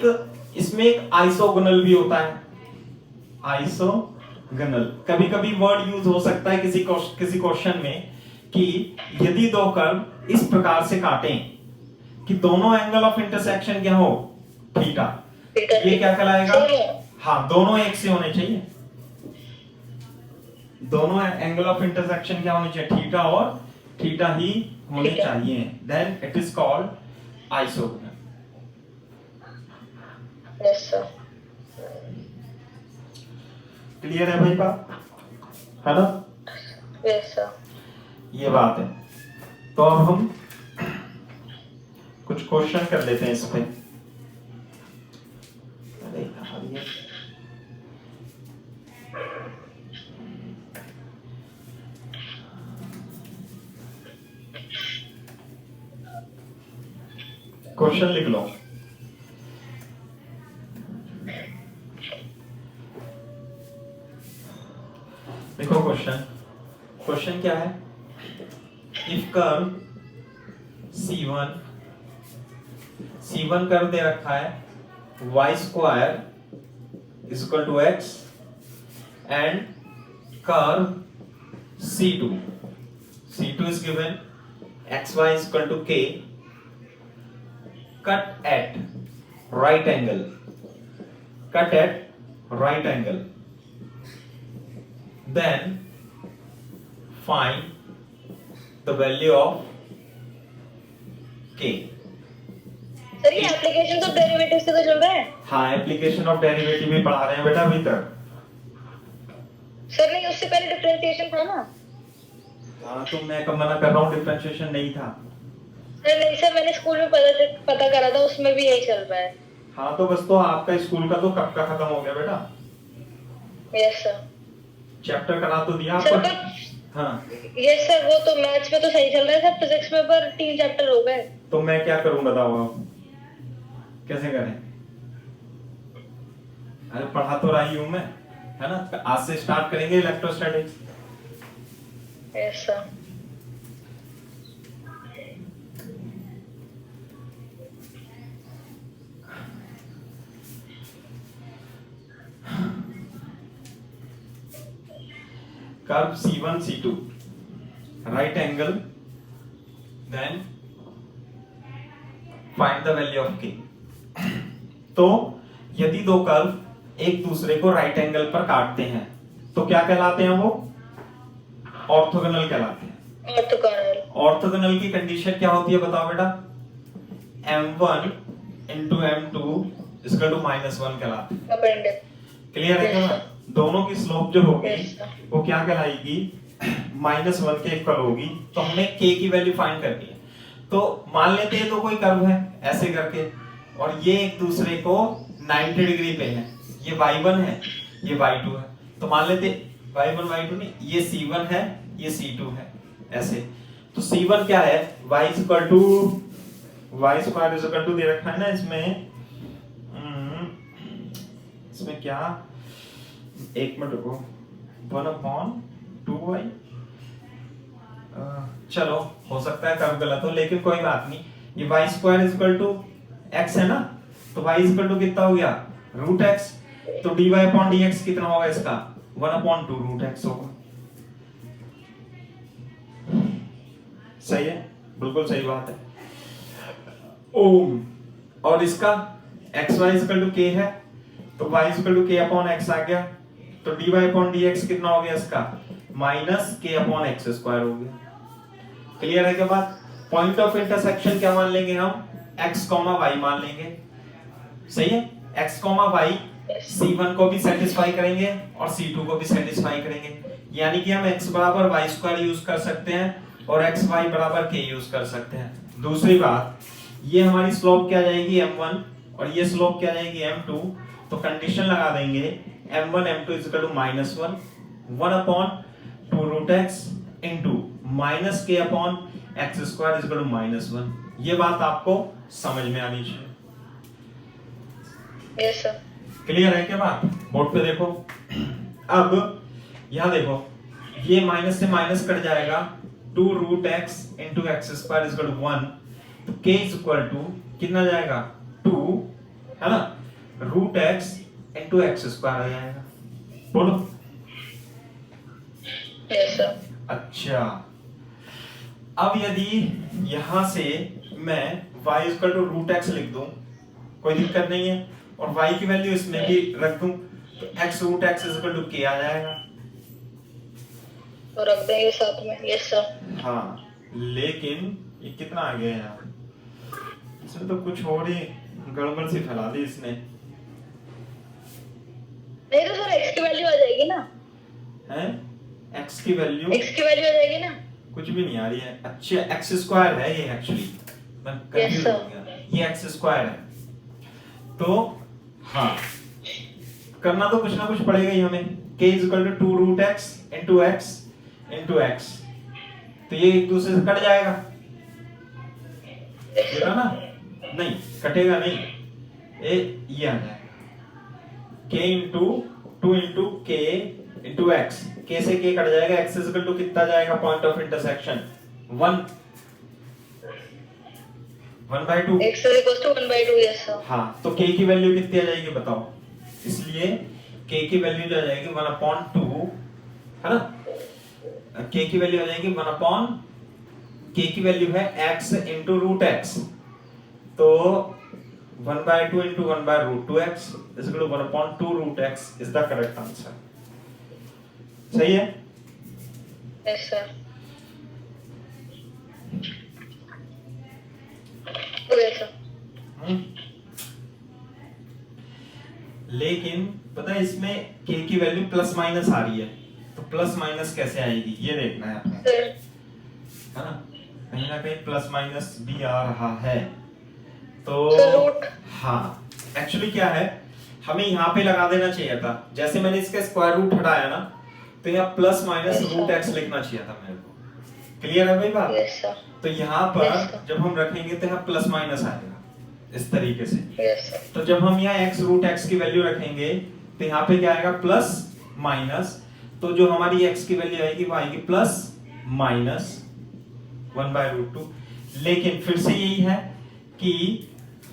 इसमें एक आइसोगोनल भी होता है, आइसोगोनल। कभी कभी वर्ड यूज हो सकता है किसी क्वेश्चन में कि यदि दो कर्व इस प्रकार से काटें कि दोनों एंगल ऑफ इंटरसेक्शन क्या हो, थीटा, ये क्या कहलाएगा? हाँ, दोनों एक से होने चाहिए, दोनों एंगल ऑफ इंटरसेक्शन क्या होने चाहिए? थीटा और थीटा ही होने चाहिए, then it is called isogonal. Yes sir. Clear है भाई बात, है ना? Yes sir. ये बात है। तो अब हम कुछ क्वेश्चन कर लेते हैं इस पे। अरे कहाँ दिया? क्वेश्चन लिख लो। देखो क्वेश्चन क्या है? इफ कर्व C1 कर्व दे रखा है y square is equal to x and curve C2. C2 is given, xy is equal to k, cut at right angle, cut at right angle, then find the value of k. Sir ये application of derivative से तो चल रहा है। हाँ, application of derivative भी पढ़ा रहे हैं बेटा अभी तक। सर नहीं, उससे पहले डिफरेंशिएशन था ना। हाँ, तो मैं कब मना कर रहा हूँ, डिफरेंशिएशन नहीं था। सर नहीं सर, मैंने स्कूल में पता करा था, उसमें भी यही चल रहा है। हाँ, तो बस तो आपका स्कूल का तो कब का खत्म हो गया बेटा? Yes sir. चैप्टर करा तो दिया सर आपको? पर हाँ, यस सर, वो तो मैथ्स में तो सही चल रहा है सर, फिजिक्स में पर 3 चैप्टर हो गए। तो मैं क्या करूं बताओ आप, कैसे करें? अरे पढ़ा तो रही हूं मैं, है ना? आज से स्टार्ट करेंगे electrostatics. Yes sir. Curve C1 C2 right angle, then find the value of k। तो यदि दो कर्व एक दूसरे को राइट एंगल पर काटते हैं तो क्या कहलाते हैं वो? ऑर्थोगोनल कहलाते हैं। ऑर्थोगोनल। ऑर्थोगोनल की कंडीशन क्या होती है बताओ बेटा? m1 into m2 equal to -1 कहलाते हैं। क्लियर है क्या? दोनों की स्लोप जो होगी वो क्या कहलाएगी? -1 के इक्वल होगी। तो हमें k की वैल्यू फाइंड करनी है। तो मान लेते हैं तो कोई कर्व है ऐसे करके, और ये एक दूसरे को 90 डिग्री पे है। ये y1 है, ये y2 है। तो मान लेते y1 y2 नहीं, ये c1 है, ये c2 है, ऐसे। तो c1 क्या है? y इक्वल टू दे रखा है ना इसमें। इसमें क्या, एक मिनट रुको, 1/2y। चलो हो सकता है कर्व गलत हो, लेकिन कोई बात नहीं। ये y square equal to x है ना, तो y इक्वल टू कितना हो गया? √x। तो dy/dx कितना होगा इसका? 1/2 √x होगा। सही है, बिल्कुल सही बात है। ओम, और इसका xy इक्वल टू k है, तो y इक्वल टू k/x आ गया। तो dy/dx कितना हो गया इसका? -k/x² हो गया। क्लियर है क्या बात? पॉइंट ऑफ इंटरसेक्शन क्या मान लेंगे हम? x, y मान लेंगे। सही है, x, y C1 को भी सेटिस्फाई करेंगे और C2 को भी सेटिस्फाई करेंगे। यानी कि हम x बराबर y² यूज कर सकते हैं और xy बराबर k यूज कर सकते हैं। दूसरी बात, ये हमारी स्लोप क्या जाएगी? m1, और ये स्लोप क्या जाएगी? m2। तो कंडीशन लगा देंगे m1 m2 equal to -1 1/2 √x into -k/x² equal to -1। ये बात आपको समझ में आनी चाहिए। Yes sir. क्लियर है क्या बात? बोर्ड पे देखो। अब यहां देखो, ये माइनस से माइनस कट जाएगा, 2 √x into x² equal to 1। तो k इक्वल टू कितना जाएगा? 2, है ना, √x इनटू x² आ जाएगा। बोलो। Yes sir. अच्छा, अब यदि यहां से मैं y इक्वल टू √x लिख दूं, कोई दिक्कत नहीं है, और y की वैल्यू इसमें भी रख दूं, तो x √x equal to k आ जाएगा। तो रख देंगे साथ में। Yes sir. हाँ, लेकिन ये कितना आ गया यार? इसमें तो कुछ और ही गड़बड़ सी फैला दी इसने। नहीं तो सर x की वैल्यू आ जाएगी ना। हैं? x की वैल्यू आ जाएगी ना। कुछ भी नहीं आ रही है। अच्छा, x² है ये एक्चुअली, मैं कंफ्यूज हो गया। ये x² है। तो हाँ, करना तो कुछ ना कुछ पड़ेगा ही हमें। k equal to 2 √x into x into x। तो ये एक दूसरे से कट जाएगा, कटेगा ना? नहीं, कटेगा नहीं, ये आ जाएगा k into 2 into k into x। k से k कट जाएगा, x इक्वल टू कितना जाएगा? Point of intersection 1। 1/2। x is equals to 1/2, yes sir. हाँ, तो k की वैल्यू कितनी आ जाएगी बताओ? इसलिए k की वैल्यू जो आ जाएगी 1/2, है ना? k की वैल्यू आ जाएगी 1/, k की वैल्यू है x into root x, तो 1/2 into 1/√2x is equal to 1/2 root x is the correct answer. सही है? Yes sir. Yes sir. लेकिन पता है इसमें k की वैल्यू प्लस माइनस आ रही है, तो प्लस माइनस कैसे आएगी ये देखना है आपने, Sir. है ना? कहीं ना कहीं प्लस माइनस भी आ रहा है, तो रूट। हाँ एक्चुअली क्या है, हमें यहाँ पे लगा देना चाहिए था, जैसे मैंने इसका स्क्वायर रूट हटाया ना, तो यहाँ प्लस माइनस रूट एक्स लिखना चाहिए था मेरे को। क्लियर है भाई बात? Yes sir. तो यहाँ पर Yes, sir. जब हम रखेंगे तो यहाँ प्लस माइनस आएगा इस तरीके से। Yes sir. तो जब हम यहाँ x रूट x की वैल्यू रखेंगे तो यहाँ पे क्या आएगा, प्लस माइनस, तो जो हमारी x की वैल्यू आएगी वो आएगी प्लस माइनस 1/√2। लेकिन फिर से यही है कि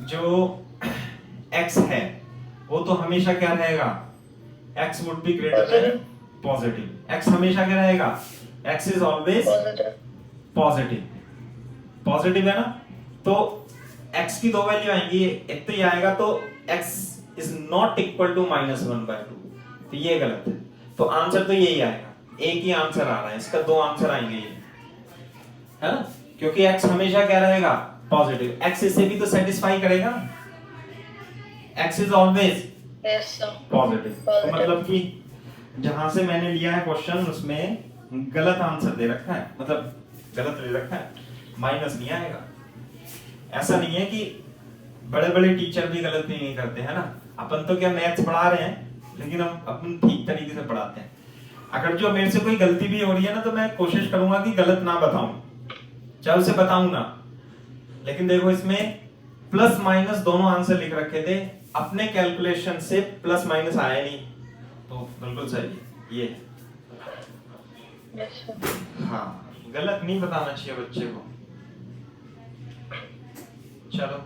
जो x है वो तो हमेशा क्या रहेगा, x would be greater than positive. x हमेशा क्या रहेगा, x is always Positive. Positive, positive है ना? तो x की दो वैल्यू आएंगी, एक तो ये आएगा तो x is not equal to -1/2, तो ये गलत है, तो आंसर तो यही आएगा, एक ही आंसर आ रहा है, इसका दो आंसर आएंगे ये, है ना? क्योंकि x हमेशा क्या रहेगा, पॉजिटिव, x इसे भी तो सेटिस्फाई करेगा, x is always Yes sir. Positive. तो Positive. मतलब कि जहां से मैंने लिया है क्वेश्चन उसमें गलत आंसर दे रखा है, मतलब गलत ले रखा है, माइनस नहीं आएगा। ऐसा नहीं है कि बड़े बड़े टीचर भी गलती नहीं करते, है ना? अपन तो क्या मैथ्स पढ़ा रहे हैं, लेकिन हम अपन ठीक तरीके से पढ़ाते हैं। अगर जो मेरे से कोई गलती भी हो रही है ना, तो मैं कोशिश करूंगा कि गलत ना बताऊं, चाहे उसे बताऊं ना, लेकिन देखो इसमें प्लस माइनस दोनों आंसर लिख रखे थे, अपने कैलकुलेशन से प्लस माइनस आया नहीं, तो बिल्कुल सही ये। Yes sir. हाँ, गलत नहीं बताना चाहिए बच्चे को। चलो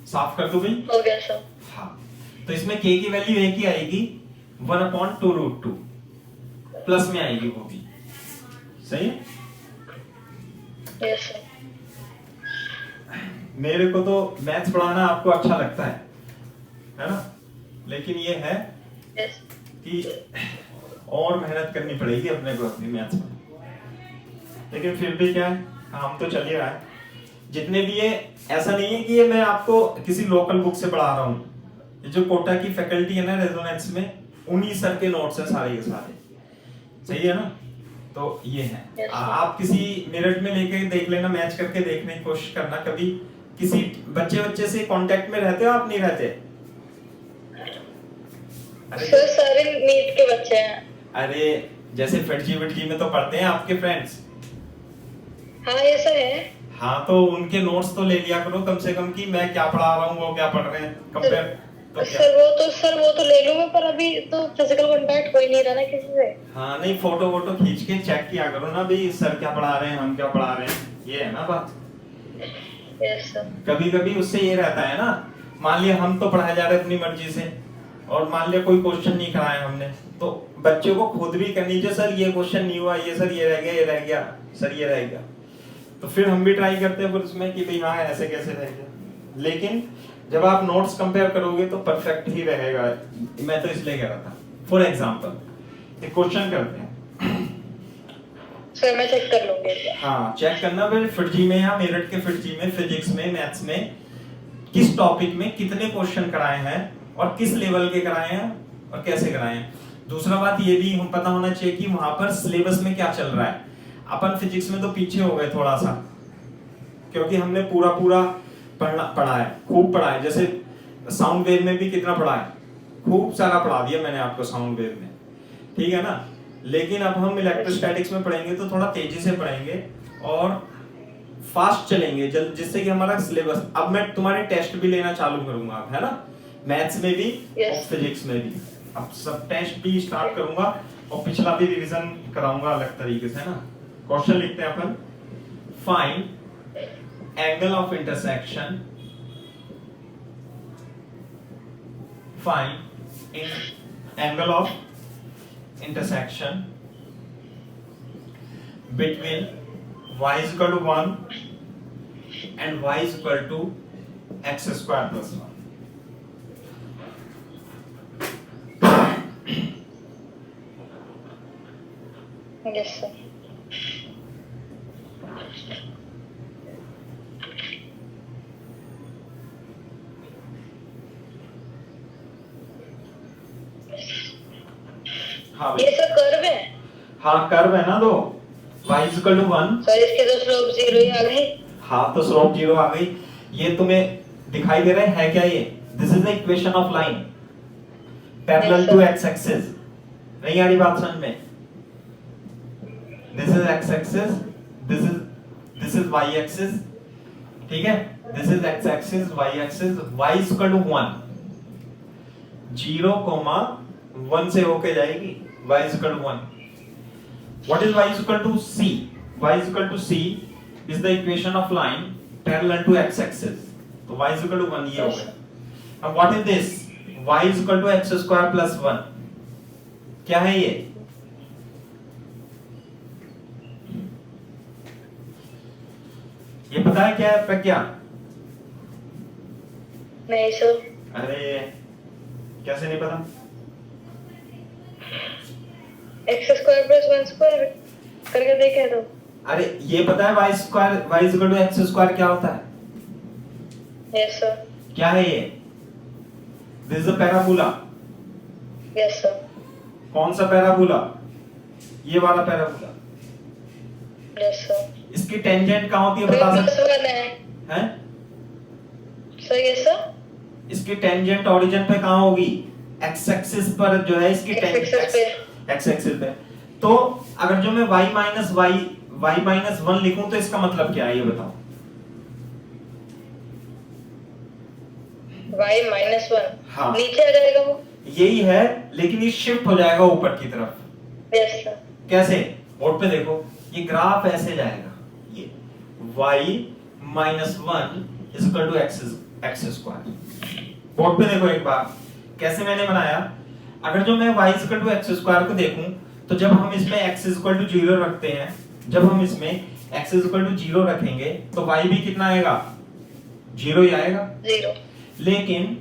साफ कर दो भाई। हो गया सर। हाँ, तो इसमें k की वैल्यू एक ही आएगी 1/2√2, प्लस में आएगी वो भी, सही है? Yes sir. मेरे को तो मैथ्स पढ़ाना आपको अच्छा लगता है ना? लेकिन ये है Yes. कि और मेहनत करनी पड़ेगी अपने को अपनी मैथ्स में, लेकिन फिर भी क्या है, काम तो चल ही रहा है। जितने भी ये, ऐसा नहीं है कि ये मैं आपको किसी लोकल बुक से पढ़ा रहा हूँ, ये जो कोटा की फैकल्टी है ना रेजोनेंस में, उन्हीं सर के नोट्स हैं सारे के सारे, सही है ना? तो ये है। Yes, sir. आप किसी मिनट में लेके देख लेना, मैच करके देखने की कोशिश करना। कभी किसी बच्चे से कांटेक्ट में रहते हो आप, नहीं रहते? सर सारे नीट के बच्चे हैं। अरे जैसे फिटजी में तो पढ़ते हैं आपके फ्रेंड्स। हाँ ऐसा है। हाँ, तो उनके नोट्स तो ले लिया करो कम से कम, कि मैं क्या पढ़ा रहा हूँ वो क्या पढ़ रहे हैं, कंपेयर तो क्या। सर वो तो ले लूं मैं, पर अभी तो फिजिकल कांटेक्ट हो ही नहीं रहा ना किसी से। हाँ नहीं, फोटो वोटो खींच के चेक किया करो ना भाई, सर क्या पढ़ा रहे हैं, हम क्या पढ़ा रहे हैं, ये है ना बात। Yes sir. कभी कभी उससे ये रहता है ना, मान लिया हम तो पढ़ाए जा रहे हैं अपनी मर्जी से, और मान लिया कोई क्वेश्चन नहीं कराया हमने, तो बच्चों को खुद भी करनी चाहिए, सर ये क्वेश्चन नहीं हुआ, ये सर ये रह गया, ये रह गया, सर ये रह गया, तो फिर हम भी ट्राई करते हैं फिर उसमें कि भाई हाँ ऐसे कैसे रह गया। लेकिन जब आप नोट्स कंपेयर करोगे तो परफेक्ट ही रहेगा। मैं तो इसलिए कह रहा था, फॉर एग्जांपल एक क्वेश्चन करते हैं। सर मैं चेक कर लूंगी। हाँ चेक करना फिर फिटजी में या मेरठ के फिटजी में, फिजिक्स में, मैथ्स में किस टॉपिक में कितने क्वेश्चन कराए हैं और किस लेवल के कराए हैं और कैसे कराए हैं। दूसरा बात ये भी हम पता होना चाहिए कि वहां पर सिलेबस में क्या चल रहा है। अपन फिजिक्स में तो पीछे हो गए थोड़ा सा, क्योंकि हमने पूरा पढ़ा है, खूब पढ़ा है। जैसे साउंड वेव में भी कितना पढ़ा है, खूब सारा पढ़ा दिया मैंने आपको साउंड वेव में, ठीक है ना। लेकिन अब हम इलेक्ट्रोस्टैटिक्स में पढ़ेंगे तो थोड़ा तेजी से पढ़ेंगे और फास्ट चलेंगे, जिससे कि हमारा सिलेबस, अब मैं तुम्हारे टेस्ट भी लेना चालू करूंगा, है ना, मैथ्स में भी और फिजिक्स में भी। अब सब टेस्ट भी स्टार्ट करूंगा और पिछला भी रिवीजन कराऊंगा अलग तरीके से, है ना। क्वेश्चन लिखते हैं अपन, find angle of intersection, find angle of intersection between y is equal to 1 and y is equal to x square plus 1. Yes, sir. हाँ ये सब कर्व है। हाँ कर्व है ना, दो y is equal to 1, sir इसके तो स्लोप 0 ही आ गई। हाँ तो स्लोप 0 आ गई। ये तुम्हें दिखाई दे रहा है क्या? ये this is the equation of line parallel to x axis. नहीं आ रही बात समझ में? This is x axis, this is y axis, ठीक है? This is x axis, y axis, y is equal to 1, 0,1 से होके जाएगी, y is equal to 1. What is y is equal to c? Y is equal to c is the equation of line parallel to x axis. तो y is equal to 1 ये हो गया. Now what is this? Y is equal to x square plus 1. क्या है ये? ये पता है क्या है प्रज्ञा? नहीं सर। अरे कैसे नहीं पता? x स्क्वायर प्लस 1 स्क्वायर करके देखे तो। अरे ये पता है y square, y is equal to x square क्या होता है? Yes sir. क्या है ये? This is a parabola. Yes sir. कौन सा पैराबोला? ये वाला पैराबोला। Yes sir. इसकी टेंजेंट कहाँ होती है बता सकते हैं? Sir yes sir. इसकी टेंजेंट ओरिजिन पे कहाँ होगी? x एक्सिस पर जो है इसकी टेंजेंट x एक्सिस पे। तो अगर जो मैं y माइनस 1 लिखूं तो इसका मतलब क्या है ये बताओ? y माइनस 1 हाँ। नीचे आ जाएगा वो। यही है, लेकिन ये शिफ्ट हो जाएगा ऊपर की तरफ। Yes sir. कैसे? बोर्ड पे देखो, ये ग्राफ ऐसे जाएगा, ये y minus 1 is equal to x square. Board पे देखो एक बार कैसे मैंने बनाया। अगर जो मैं y equal to x square को देखूं तो जब हम इसमें x इक्वल टू 0 रखते हैं, जब हम इसमें x इक्वल टू 0 रखेंगे तो y भी कितना आएगा? 0 ही आएगा। 0। लेकिन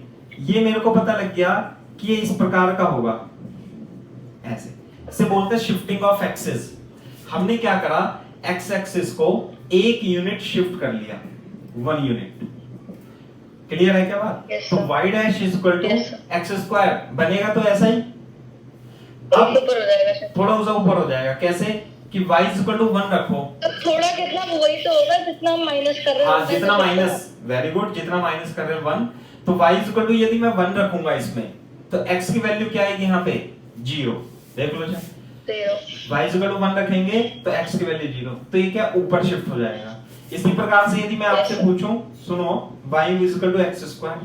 ये मेरे को पता लग गया कि ये इस प्रकार का होगा, ऐसे। इसे बोलते हैं शिफ्टिंग ऑफ एक्सिस। हमने क्या करा? x एक्सिस को एक यूनिट शिफ्ट कर लिया, 1 यूनिट। क्लियर है क्या बात? yes, तो y dash is equal to x square बनेगा तो ऐसा ही। अब ऊपर हो जाएगा, थोड़ा सा ऊपर हो जाएगा। कैसे? कि y इज इक्वल टू 1 रखो तो थोड़ा कितना वही तो होगा जितना हम माइनस कर रहे हैं। हाँ, जितना माइनस, वेरी गुड, जितना माइनस कर रहे हैं 1, तो y इज इक्वल टू यदि मैं 1 रखूंगा इसमें तो x की वैल्यू क्या आएगी यहाँ पे? 0। देख लो जा, 0। y इज इक्वल टू 1 रखेंगे तो x की वैल्यू 0, तो ये क्या ऊपर शिफ्ट हो जाएगा। इसी प्रकार से यदि मैं आपसे पूछूं, सुनो, y is equal to x square,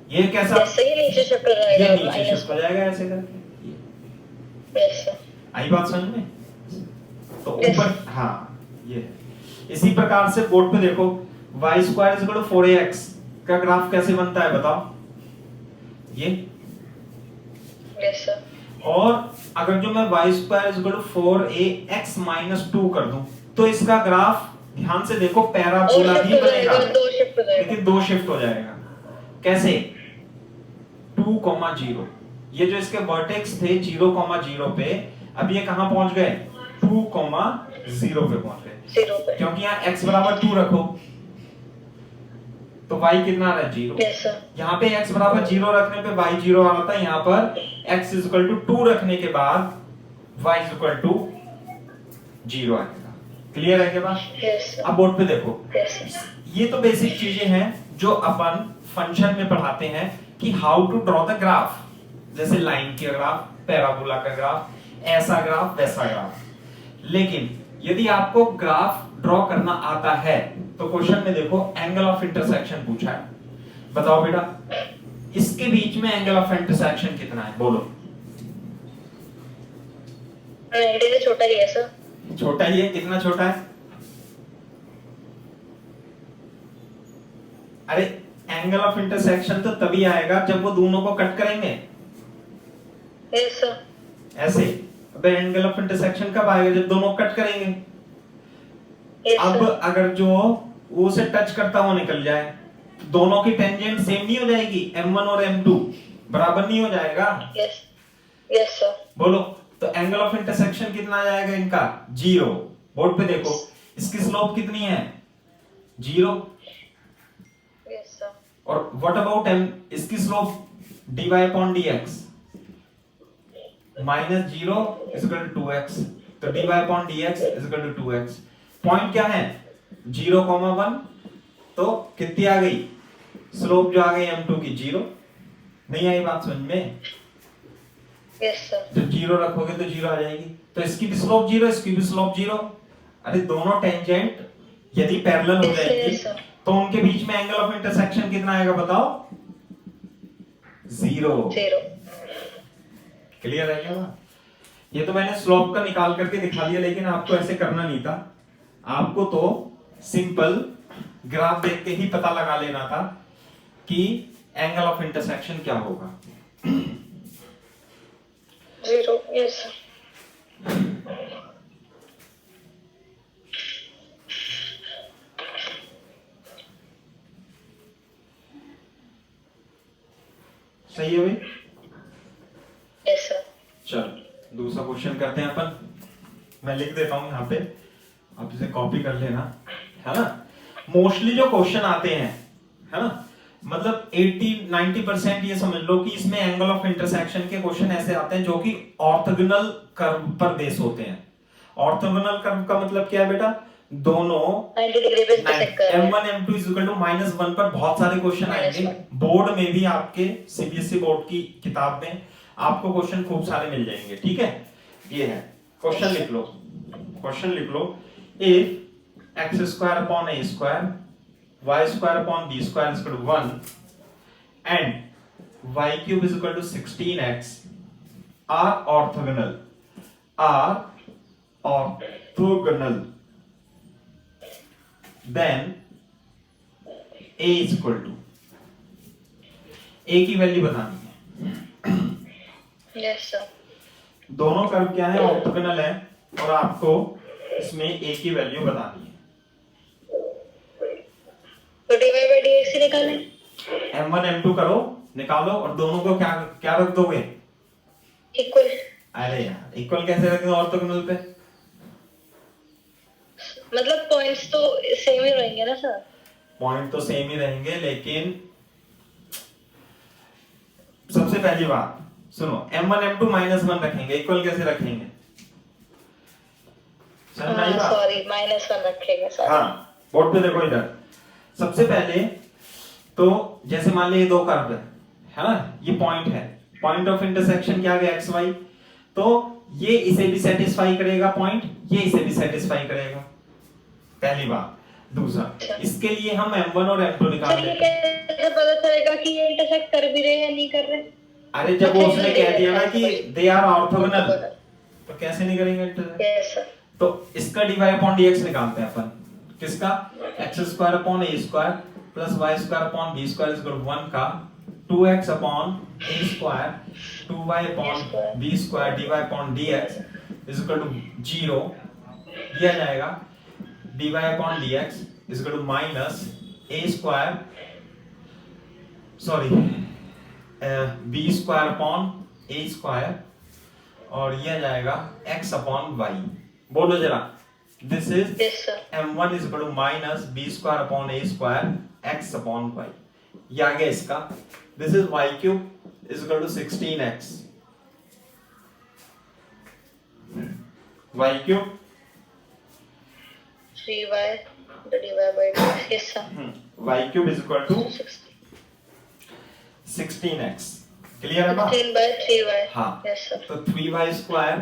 ये कैसा? ये नीचे शिफ्ट हो जाएगा, ये नीचे शिफ्ट हो जाएगा ऐसे करके। Yes sir. आई बात समझ में? तो ऊपर, हाँ, ये इसी प्रकार से बोर्ड पे देखो, y square is equal to 4ax का ग्राफ कैसे बनता है बताओ? ये यस सर। और अगर जो मैं y square is equal to 4ax minus 2 कर दूं तो इसका ग्राफ ध्यान से देखो पैराबोला ही बनेगा, लेकिन 2 शिफ्ट हो जाएगा। कैसे? 2,0। ये जो इसके वर्टेक्स थे 0,0 पे, अब ये कहां पहुंच गए? 2,0 पे पहुंच गए, 0 पे, क्योंकि यहाँ x बराबर 2 रखो तो y कितना आ रहा है? 0। Yes sir. यहाँ पे x बराबर 0 रखने पे y 0 आ रहा था, यहाँ पर x इज इक्वल टू 2 रखने के बाद y इज इक्वल टू 0 आएगा। क्लियर है क्या बात? Yes sir. अब बोर्ड पे देखो, यस सर। ये तो बेसिक चीजें हैं जो अपन फंक्शन में पढ़ाते हैं कि how to draw the graph, जैसे लाइन के ग्राफ, पैराबोला का ग्राफ, ऐसा ग्राफ, वैसा ग्राफ। लेकिन यदि आपको ग्राफ ड्रॉ करना आता है तो क्वेश्चन में देखो एंगल ऑफ इंटरसेक्शन पूछा है, बताओ बेटा इसके बीच में एंगल ऑफ इंटरसेक्शन कितना है? बोलो। 90 से छोटा ही है सर। छोटा ही है, कितना छोटा है? अरे एंगल ऑफ इंटरसेक्शन तो तभी आएगा जब वो दोनों को कट करेंगे। Yes sir. ऐसे अबे एंगल ऑफ इंटरसेक्शन कब आएगा? जब दोनों कट करेंगे। अब अगर जो वो से टच करता हुआ निकल जाए, दोनों की टेंजेंट सेम नहीं हो जाएगी? M1 और M2 बराबर नहीं हो जाएगा? Yes yes sir. बोलो तो एंगल ऑफ इंटरसेक्शन कितना आ जाएगा इनका? 0। बोर्ड पे देखो, इसकी स्लोप कितनी है? 0। Yes sir. और व्हाट अबाउट m? इसकी slope dy upon dx minus 0 is equal to 2x, तो dy upon dx is equal to 2x। Point क्या है? 0,1। तो कितनी आ गई स्लोप? जो आ गई m2 की 0। नहीं आई बात समझ में? Yes sir. जब 0 रखोगे तो 0 आ जाएगी, तो इसकी भी स्लोप 0, इसकी भी स्लोप 0। अरे दोनों टेंजेंट यदि पैरेलल हो जाएंगी तो उनके बीच में एंगल ऑफ इंटरसेक्शन कितना आएगा बताओ? 0। क्लियर है क्या? ये तो मैंने स्लोप का निकाल करके दिखा दिया, लेकिन आपको ऐसे करना नहीं था। आपको तो सिंपल ग्राफ देख के ही पता लगा लेना था कि एंगल ऑफ इंटरसेक्शन क्या होगा। 0। Yes sir. सही है भाई? Yes sir. चलो दूसरा क्वेश्चन करते हैं अपन। मैं लिख देता हूं यहाँ पे, आप इसे कॉपी कर लेना, है ना। मोस्टली जो क्वेश्चन आते हैं, है ना, मतलब 80-90% ये समझ लो कि इसमें एंगल ऑफ इंटरसेक्शन के क्वेश्चन ऐसे आते हैं जो कि ऑर्थोगोनल कर्व पर बेस होते हैं। ऑर्थोगोनल कर्व का मतलब क्या है बेटा? दोनों 90 डिग्री पे इंटरसेक्ट कर रहे हैं। m1 m2 is equal to -1 पर बहुत सारे क्वेश्चन आएंगे। बोर्ड में भी, आपके सीबीएसई बोर्ड की किताब में आपको क्वेश्चन खूब सारे मिल जाएंगे, ठीक है। ये है क्वेश्चन, लिख लो क्वेश्चन लिख लो। If x² upon a square y² upon b square is equal to 1 and y³ is equal to 16x are orthogonal then a is equal to, a की वैल्यू बतानी है। Yes sir. दोनों curve क्या है? Orthogonal है, और आपको इसमें a की वैल्यू बतानी है। तो dy by dx ही निकालें। m1 m2 करो, निकालो, और दोनों को क्या क्या रख दोगे? इक्वल। अरे यार इक्वल कैसे रखेंगे ऑर्थोगोनल पे? मतलब पॉइंट्स तो सेम ही रहेंगे ना सर? पॉइंट तो सेम ही रहेंगे, लेकिन सबसे पहली बात सुनो, m1 m2 -1 रखेंगे, इक्वल कैसे रखेंगे? सॉरी, -1 रखेंगे सर। हाँ, बोर्ड पे देखो इधर। सबसे पहले तो जैसे मान लीजिए दो कर्व है ना, ये पॉइंट है, पॉइंट ऑफ इंटरसेक्शन क्या है? X Y. तो ये इसे भी सेटिस्फाई करेगा पॉइंट, ये इसे भी सेटिस्फाई करेगा, पहली बात। दूसरा, इसके लिए हम m1 और m2 निकाल सर ये कैसे पता चलेगा कि ये इंटरसेक्ट कर भी रहे हैं या नहीं कर रहे? अरे जब वो उसने कह दिया ना कि दे आर ऑर्थोगोनल, तो कैसे नहीं करेंगे इंटरसेक्ट? Yes sir. तो इसका dy अपॉन dx निकालते हैं अपन। किसका? x² upon a square plus y² upon b square is equal to 1 का 2x upon a square 2y upon b square dy upon dx is equal to 0 दिया जाएगा। dy upon dx is equal to minus a square, sorry b square upon a square, और ये आ जाएगा x upon y। बोलो जरा, this is m1 is equal to minus b square upon a square x upon y। ये आ गया इसका। This is y³ is equal to 16x, y³ 3y dy by dx। Yes sir. y³ is equal to 16x। Clear है बात? 16 by 3y। हाँ, yes sir. तो 3y square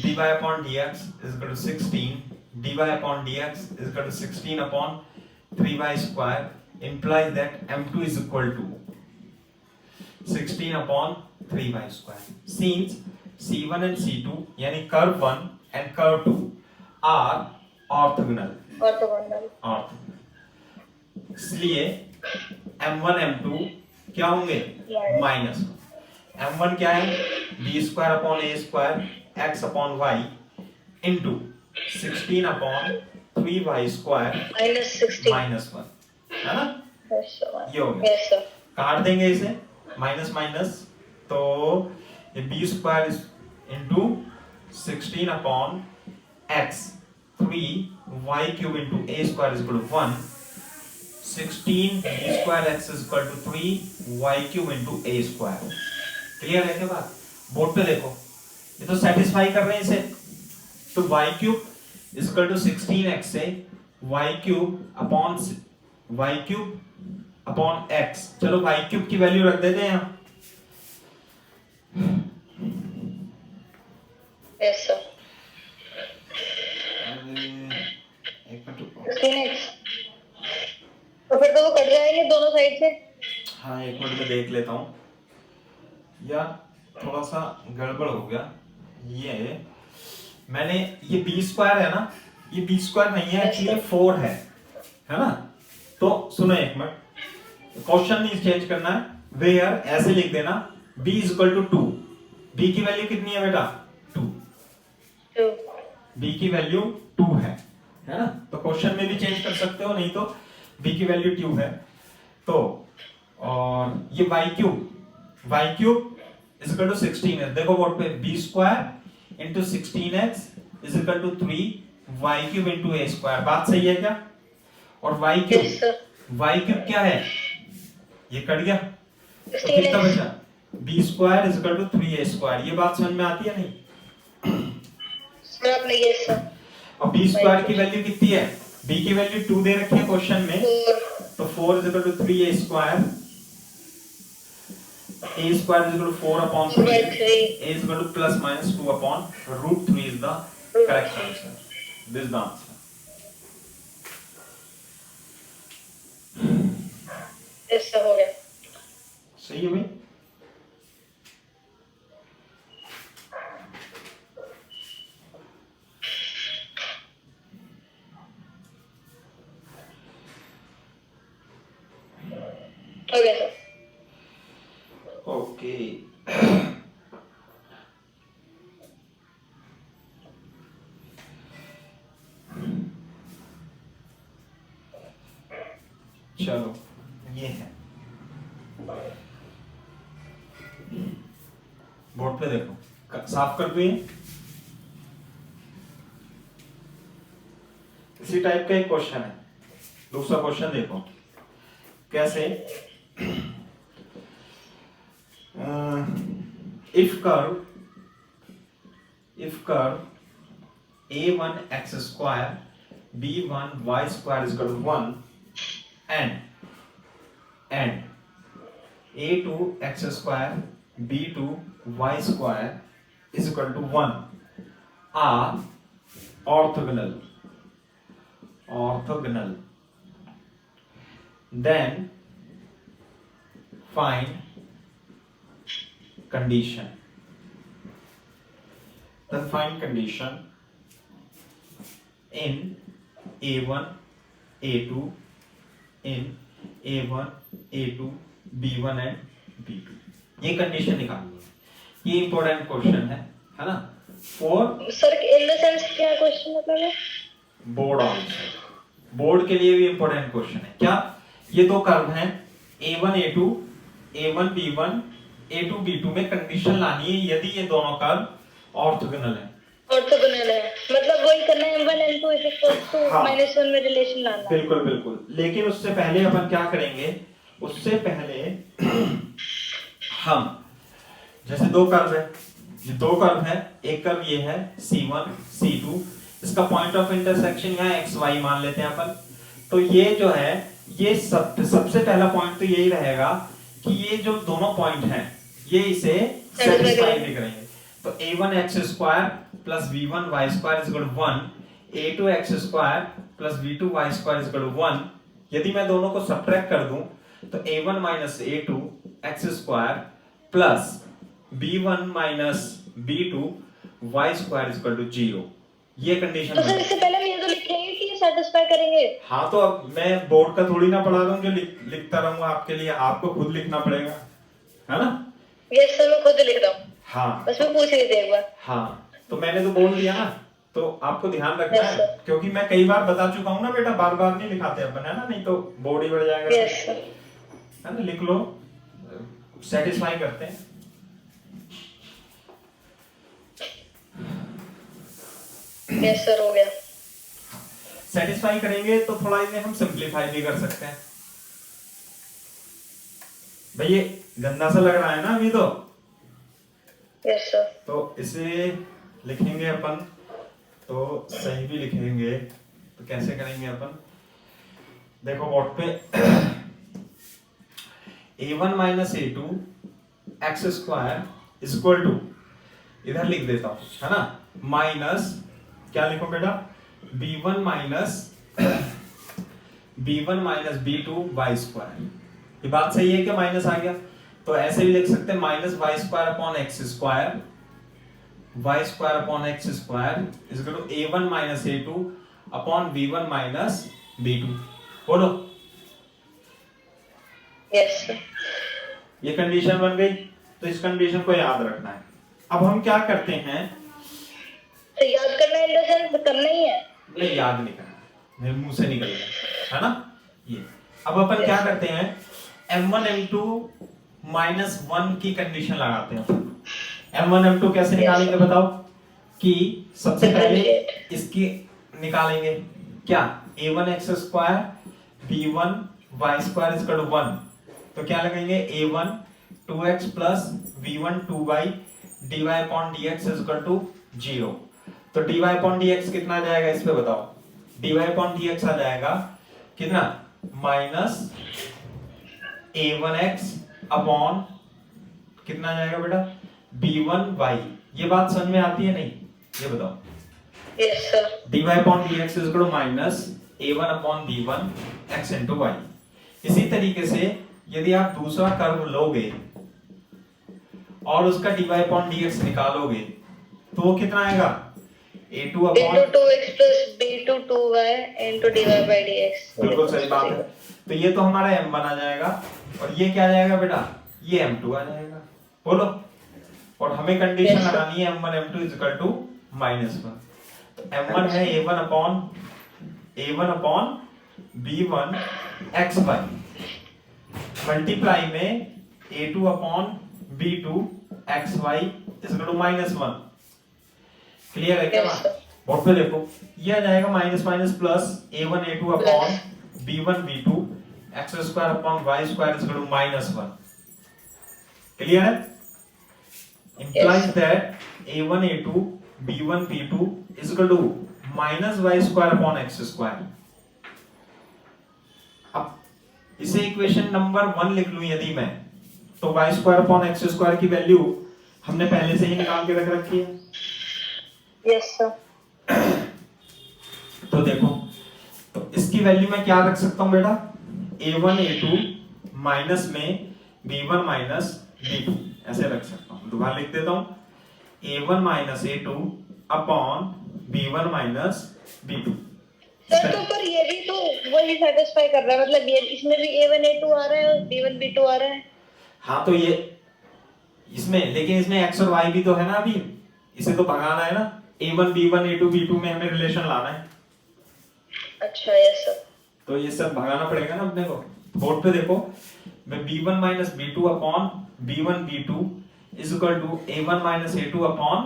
dy upon dx is equal to 16, dy upon dx is equal to 16 upon 3y square implies that m2 is equal to 16 upon 3y square. Since c1 and c2 यानी curve 1 and curve 2 are orthogonal. Orthogonal. इसलिए m1 m2 क्या होंगे? Minus. m1 क्या है? B square upon ए square X upon Y into 16 upon 3y square minus 1, है ना? ये हो गया। Yes sir. काट देंगे इसे, माइनस माइनस, तो ये B square into 16 upon X 3y cube into A square is equal to 1, 16 B square X is equal to 3y cube into A square. Clear है क्या बात? बोर्ड पे देखो, ये तो सेटिस्फाई कर रहे हैं इसे। तो y cube is equal to 16x से y क्यूब अपॉन x, चलो y क्यूब की वैल्यू रख देते हैं यहां। Yes sir. एक मिनट रुको। 16x तो फिर तो वो कट जाएंगे दोनों साइड से। हाँ, एक मिनट में देख लेता हूँ यार, थोड़ा सा गड़बड़ हो गया। ये मैंने ये बी स्क्वायर है ना, ये बी स्क्वायर नहीं है, एक्चुअली 4 है ना? तो सुनो एक मिनट, क्वेश्चन नहीं चेंज करना है, वेयर ऐसे लिख देना b is equal to 2। b की वैल्यू कितनी है बेटा? 2। b की वैल्यू 2 है ना? तो क्वेश्चन में भी चेंज कर सकते हो, नहीं तो b की वैल्यू 2 है। तो और ये y cube is equal to 16 है। देखो बोर्ड पे b square into 16x is equal to 3y cube into a square. बात सही है क्या? और y क्यूब क्या है? ये कट गया तो कितना बचा? b square is equal to 3a square. ये बात समझ में आती है नहीं? सर आपने यस सर। और b स्क्वायर की वैल्यू कितनी है? b की वैल्यू 2 दे रखी है क्वेश्चन में, तो 4 is equal to 3a square, a square is equal to 4 upon 3, a is equal to plus minus 2 upon root 3 is the correct answer. This the answer. ऐसा हो गया। सही है भाई? हो गया सर। ओके। चलो ये है, बोर्ड पे देखो, साफ कर दिए। इसी टाइप का एक क्वेश्चन है, दूसरा क्वेश्चन देखो कैसे। If curve a1 x square b1 y square is equal to 1 and a2 x square b2 y square is equal to 1 are orthogonal, then find condition in a1 a2 in a1 a2 b1 and b2। ये condition निकालनी है, ये important question है ना? For sir in the sense क्या question मतलब है? Board answer, board के लिए भी इंपॉर्टेंट क्वेश्चन है। क्या ये दो कर्व हैं a1 a2 a1 b1 a2 b2 में कंडीशन लानी है यदि ये दोनों कर्व ऑर्थोगोनल है। ऑर्थोगोनल है मतलब वही करना है, m1 m2 is equal to -1 में रिलेशन लाना है। बिल्कुल बिल्कुल, लेकिन उससे पहले अपन क्या करेंगे? उससे पहले हम जैसे दो कर्व है, ये दो कर्व है, एक कर्व ये है C1 C2, इसका पॉइंट ऑफ इंटरसेक्शन यहाँ XY मान लेते हैं अपन। तो ये जो है ये सबसे पहला पॉइंट तो यही रहेगा कि ये जो दोनों पॉइंट हैं ये इसे सेटिस्फाई भी करेंगे। तो a1 x square plus b1 y square is equal to 1, a2 x square plus b2 y square is equal to 1। यदि मैं दोनों को सब्ट्रैक्ट कर दूं तो a1 minus a2 x square plus b1 minus b2 y square is equal to 0। ये condition तो sir इससे पहले हम ये तो लिखेंगे कि ये सेटिस्फाई करेंगे। हाँ तो अब मैं बोर्ड का थोड़ी ना पढ़ा रहा हूँ जो लिखता रहूंगा आपके लिए, आपको खुद लिखना पड़ेगा, है ना? यस सर, मैं खुद लिख रहा हूँ। हाँ बस मैं पूछ रही थी एक बार। हाँ, तो मैंने तो बोल दिया ना, तो आपको ध्यान रखना Yes, है, sir. क्योंकि मैं कई बार बता चुका हूँ ना बेटा, बार बार नहीं लिखाते अपन, है ना? नहीं तो बोर्ड ही बढ़ जाएगा। Yes sir. है ना? लिख लो, सेटिस्फाई करते हैं। यस सर, हो गया। सेटिस्फाई करेंगे तो थोड़ा इन्हें हम सिंप्लीफाई भी कर सकते हैं। भाई ये गंदा सा लग रहा है ना अभी तो। Yes sir. तो इसे लिखेंगे अपन, तो सही भी लिखेंगे, तो कैसे करेंगे अपन? देखो बोर्ड पे a1 minus a2 x square is equal to, इधर लिख देता हूं, है ना? माइनस क्या लिखो बेटा? b1 minus b2 Y square. ये बात सही है क्या? माइनस आ गया तो ऐसे भी लिख सकते हैं, minus y square upon x square, y square upon x square is equal to a1 minus a2 upon b1 minus b2। बोलो। Yes sir. ये कंडीशन बन गई, तो इस कंडीशन को याद रखना है। अब हम क्या करते हैं? तो याद करना है, इन द सेंस करना ही है। नहीं, याद नहीं करना, मेरे मुंह से निकल गया, है ना? ये अब अपन क्या करते हैं? m1 m2 माइनस 1 की कंडीशन लगाते हैं। m1 m2 कैसे निकालेंगे बताओ? कि सबसे पहले इसकी निकालेंगे क्या? a1 x square b1 y square is equal to 1, तो क्या लगाएंगे? a1 2x plus b1 2y dy upon dx is equal to 0। तो dy अपॉन dx कितना आ जाएगा इस पे बताओ? dy अपॉन dx आ जाएगा कितना? माइनस a1x अपॉन कितना आ जाएगा बेटा? b1y। ये बात समझ में आती है नहीं? ये बताओ। Yes sir. dy upon dx is equal to minus a1 upon b1 x into y। इसी तरीके से यदि आप दूसरा कर्व लोगे और उसका dy अपॉन dx निकालोगे तो वो कितना आएगा? a2 upon 2x plus b2 2y into dy by dx। बिल्कुल सही बात है। तो ये तो हमारा m बना जाएगा, और ये क्या आ जाएगा बेटा? ये m2 आ जाएगा। बोलो। और हमें कंडीशन लगानी है m1 m2 is equal to -1। तो m1 है a1 upon b1 xy multiply में a2 upon b2 xy is equal to -1। Clear है क्या बात? बोर्ड पे देखो, ये आ जाएगा minus minus plus a1 a2 upon b1 b2 x square upon y square is equal to -1। Clear है? implies that a1 a2 b1 b2 is equal to minus y square upon x square। अब इसे equation number 1 लिख लूं यदि मैं, तो y square upon x square की value हमने पहले से ही निकाल के रख रखी है। Yes sir. तो देखो, तो इसकी वैल्यू मैं क्या रख सकता हूं बेटा? a1 a2 माइनस में b1 माइनस b2 ऐसे रख सकता हूं। दोबारा लिख देता हूं, a1 minus a2 upon b1 minus b2। Sir तो पर ये भी तो वही सेटिस्फाई कर रहा है, मतलब ये इसमें भी a1 a2 आ रहा है और b1 b2 आ रहा है। हाँ तो ये इसमें, लेकिन इसमें x और y भी तो है ना, अभी इसे तो भगाना है ना। a1 b1 a2 b2 में हमें रिलेशन लाना है। अच्छा यस सर। तो ये सब भगाना पड़ेगा ना अपने को। बोर्ड पे देखो, मैं b1 minus b2 upon b1 b2 is equal to a1 minus a2 upon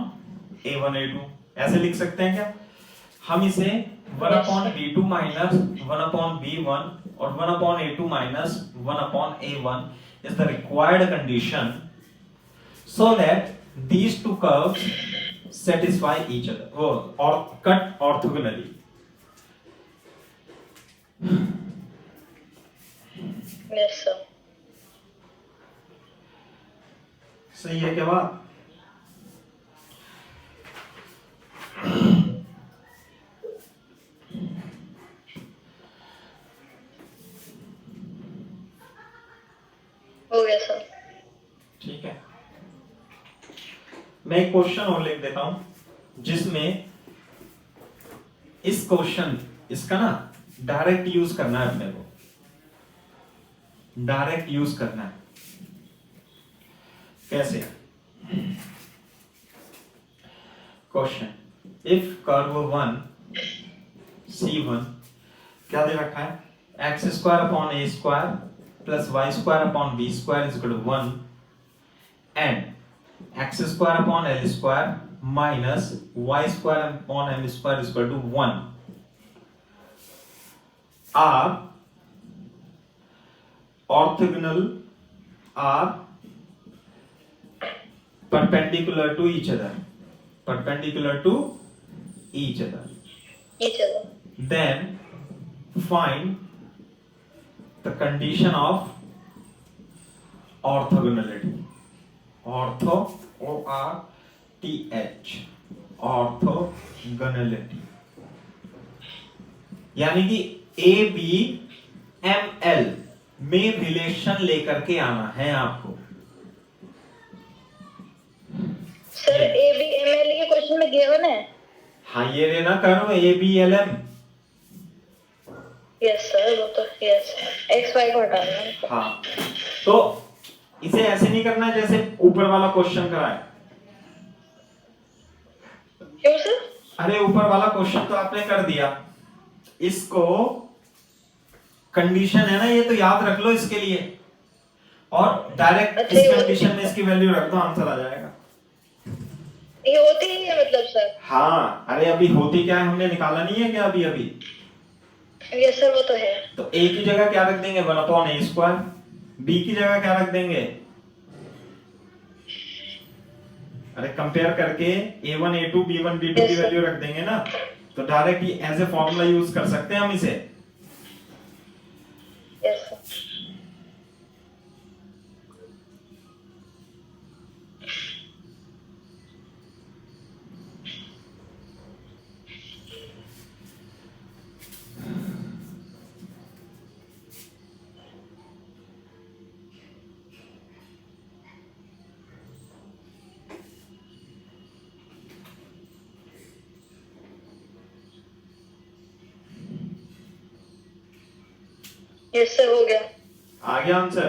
a1 a2 ऐसे लिख सकते हैं क्या? हम इसे 1 upon b2 minus 1 upon b1 और 1 upon a2 minus 1 upon a1 is the required condition so that these two curves satisfy each other or cut orthogonally। Yes sir. सही है क्या बात? हो गया सर। ठीक है, मैं एक क्वेश्चन और लिख देता हूं जिसमें इस क्वेश्चन इसका ना डायरेक्ट यूज करना है, अपने को डायरेक्ट यूज करना है। कैसे? क्वेश्चन, इफ कर्व 1 C1 क्या दे रखा है, x square upon A square plus y square upon b square is equal to 1 and x square upon L square minus y square upon m square is equal to 1 are orthogonal are perpendicular to each other, perpendicular to each other, then find the condition of orthogonality, ortho o r t h orthogonality, यानी कि a b m l में relation लेकर के आना है आपको। Sir a b m l के question में गिवन है। हाँ ये रे ना करो a b l m. Yes sir, वो तो यस एक्स वाई को हटाना है। हाँ तो इसे ऐसे नहीं करना जैसे ऊपर वाला क्वेश्चन कराए। क्यों सर? अरे ऊपर वाला क्वेश्चन तो आपने कर दिया, इसको कंडीशन है ना ये तो याद रख लो इसके लिए, और डायरेक्ट इस कंडीशन में इसकी वैल्यू रख दो, आंसर आ जाएगा। ये होती ही है मतलब सर? हाँ अरे अभी होती क्या है हमने निकाला नहीं है क्या अभी अभी? यस सर वो तो है। तो ए की जगह क्या रख देंगे 1 अपॉन ए स्क्वायर, बी की जगह क्या रख देंगे, अरे कंपेयर करके a1 a2 b1 b2 की वैल्यू रख देंगे ना, तो direct as a formula use कर सकते हैं हम इसे। Yes sir. यस सर हो गया। आ गया आंसर?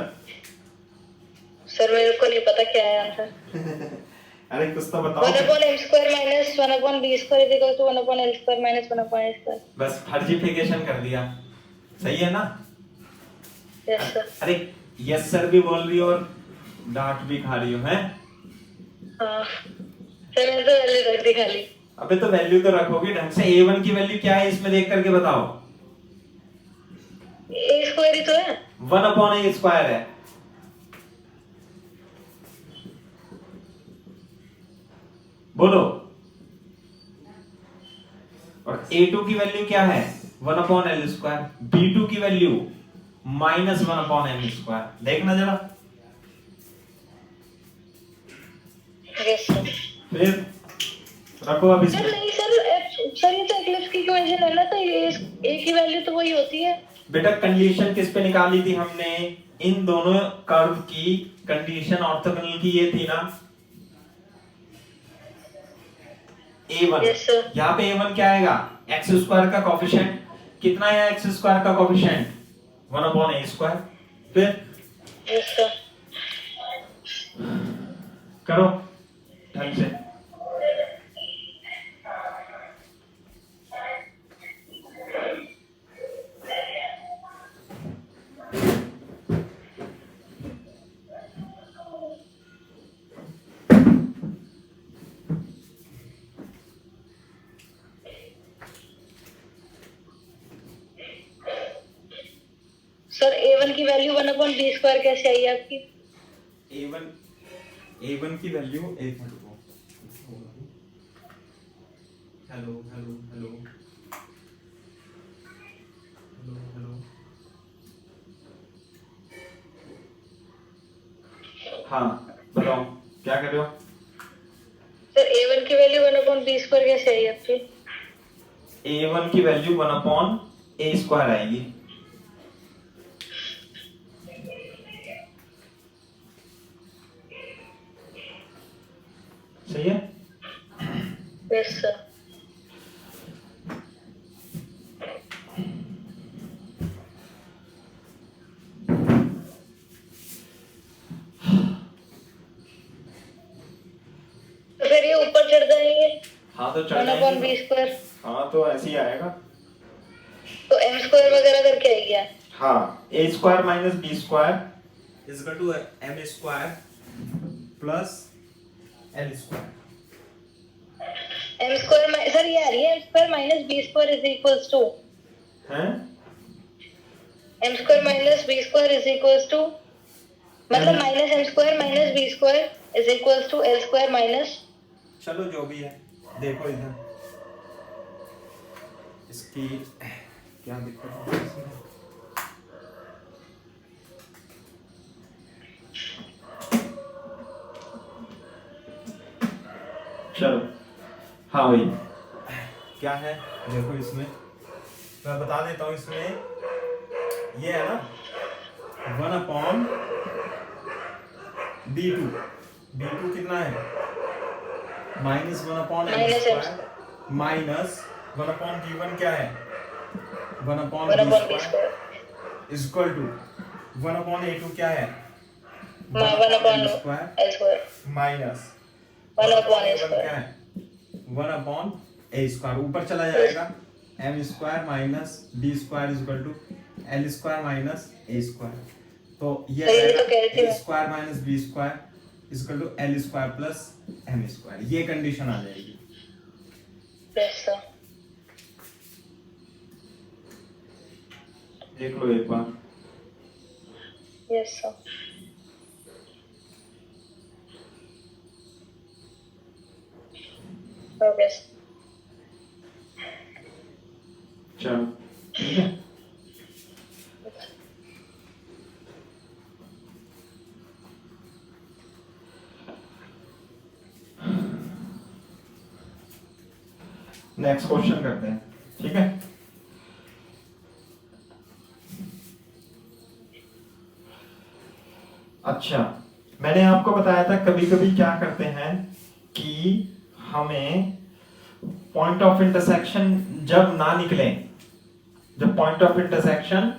सर मेरे को नहीं पता क्या है आंसर। अरे कुछ तो बताओ। 1 upon m square minus 1 upon b square is equal to 1 upon l square minus 1 upon a square। बस फर्जीफिकेशन कर दिया, सही है ना? Yes sir. अरे यस सर भी बोल रही हो और डांट भी खा रही हो हैं? हाँ सर मैंने तो वैल्यू रख दी खाली। अबे तो वैल्यू तो रखोगे ढंग से। a1 की वैल्यू क्या है इसमें देख करके बताओ। ए स्क्वायर ही तो है। 1 अपॉन ए स्क्वायर है। बोलो। और a2 की वैल्यू क्या है 1 अपॉन एल स्क्वायर, b2 की value minus 1 upon m square. देखना जरा यस सर। फिर रखो अब सर इसमें। नहीं सर, सर ये तो एक्लिप्स की इक्वेशन है ना, तो ये ए की वैल्यू तो वही होती है। बेटा कंडीशन किस पे निकाली थी हमने, इन दोनों कर्व की कंडीशन ऑर्थोगोनल की ये थी ना a1। Yes sir. यहाँ पे a1 क्या आएगा, एक्स स्क्वायर का कोफिशिएंट कितना है, एक्स स्क्वायर का कोफिशिएंट 1 अपॉन ए स्क्वायर। फिर यस सर। करो ढंग से। सर a1 की वैल्यू 1 upon b स्क्वायर कैसे आई आपकी? a1 की वैल्यू एक मिनट रुको। Hello hello hello hello hello. हाँ बताओ क्या कर रहे हो? सर a1 की वैल्यू 1 upon b स्क्वायर कैसे आई आपकी? a1 की वैल्यू 1 अपॉन ए स्क्वायर आएगी। सही है? Yes sir. ऊपर चढ़ जाएंगे। हाँ तो चढ़ 1 जाएंगे अपॉन बी स्क्वायर, हाँ तो ऐसे ही आएगा। तो एम स्क्वायर वगैरह करके आई क्या? हाँ A square minus B square is equal to M square plus L square. M square sir ये आ रही है, M square minus B square is equals to, हैं M square minus B square is equals to, मतलब minus M square minus B square is equals to L square minus. चलो जो भी है देखो इधर इसकी क्या दिक्कत है इसमें। चलो हाँ भाई क्या है देखो इसमें मैं बता देता हूँ। इसमें ये है ना 1 अपॉन b2 कितना है minus 1 upon L square minus 1 upon b1 क्या है 1 upon b square is equal to 1 upon a2 क्या है 1 upon L square minus 1 upon A क्या स्क्वायर, है 1 अपॉन ए स्क्वायर ऊपर चला जाएगा M square minus B square is equal to L square minus A square. तो ये A square minus B square is equal to L square plus M square, ये condition आ जाएगी। यस सर, देख लो एक बार। Yes sir, okay sir. चलो ठीक है। नेक्स्ट क्वेश्चन करते हैं ठीक है। अच्छा मैंने आपको बताया था कभी कभी क्या करते हैं कि हमें पॉइंट ऑफ इंटरसेक्शन जब ना निकले, जब पॉइंट ऑफ इंटरसेक्शन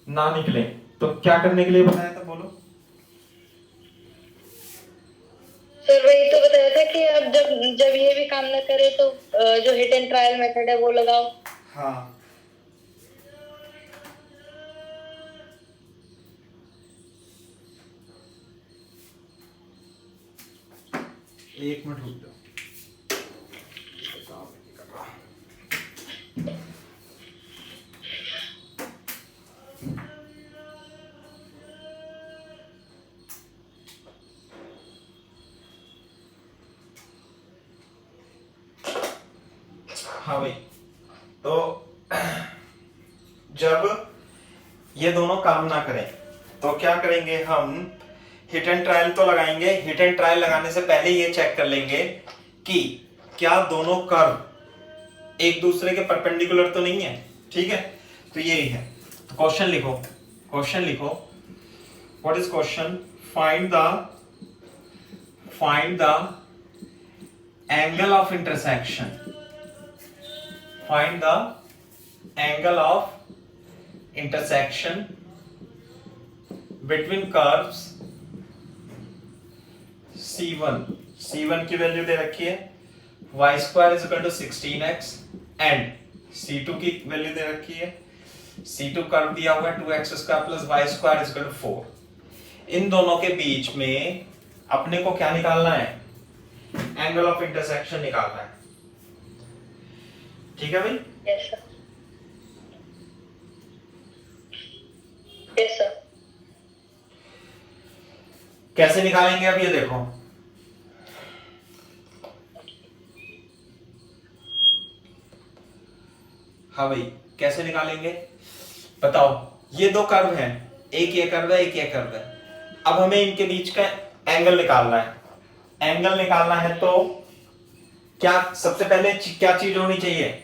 ना निकले तो क्या करने के लिए बताया था बोलो। सर वही तो बताया था कि अब जब ये भी काम ना करे तो जो हिट एंड ट्रायल मेथड है वो लगाओ। हाँ एक मिनट रुक जाओ। हाँ भाई तो जब ये दोनों काम ना करें तो क्या करेंगे हम हिट एंड ट्रायल तो लगाएंगे। हिट एंड ट्रायल लगाने से पहले ये चेक कर लेंगे कि क्या दोनों कर्व एक दूसरे के परपेंडिकुलर तो नहीं है। ठीक है तो यही है। तो क्वेश्चन लिखो, क्वेश्चन लिखो। What is question? Find the angle of intersection, find the angle of intersection between curves C1 की वैल्यू दे रखी है y square is equal to 16x and C2 की वैल्यू दे रखी है C2 कर्व दिया हुआ है 2x square plus y square is equal to 4। इन दोनों के बीच में अपने को क्या निकालना है? एंगल ऑफ इंटरसेक्शन निकालना है। ठीक है भाई? Yes sir, yes sir. कैसे निकालेंगे अब ये देखो। हाँ भाई कैसे निकालेंगे बताओ। ये दो कर्व हैं, एक ये कर्व है एक ये कर्व है। अब हमें इनके बीच का एंगल निकालना है। एंगल निकालना है तो क्या सबसे पहले क्या चीज होनी चाहिए?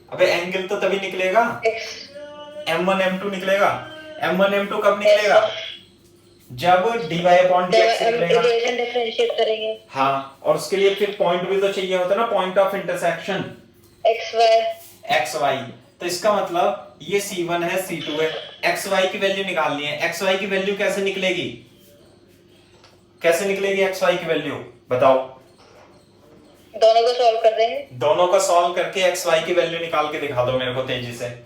अबे एंगल तो तभी निकलेगा M1 M2 निकलेगा। M1 M2 कब निकलेगा? जब dy अपॉन dx निकलेगा। डिफरेंशिएट करेंगे। हाँ और उसके लिए फिर पॉइंट भी तो चाहिए होता है ना, पॉइंट ऑफ इंटरसेक्शन xy। तो इसका मतलब ये C1 है C2 है, xy की वैल्यू निकालनी है। xy की वैल्यू कैसे निकलेगी? कैसे निकलेगी xy की वैल्यू? बताओ। दोनों को सॉल्व कर देंगे। दोनों को सॉल्व करके एक्स वाई की वैल्यू निकाल के दिखा दो मेरे को तेजी से।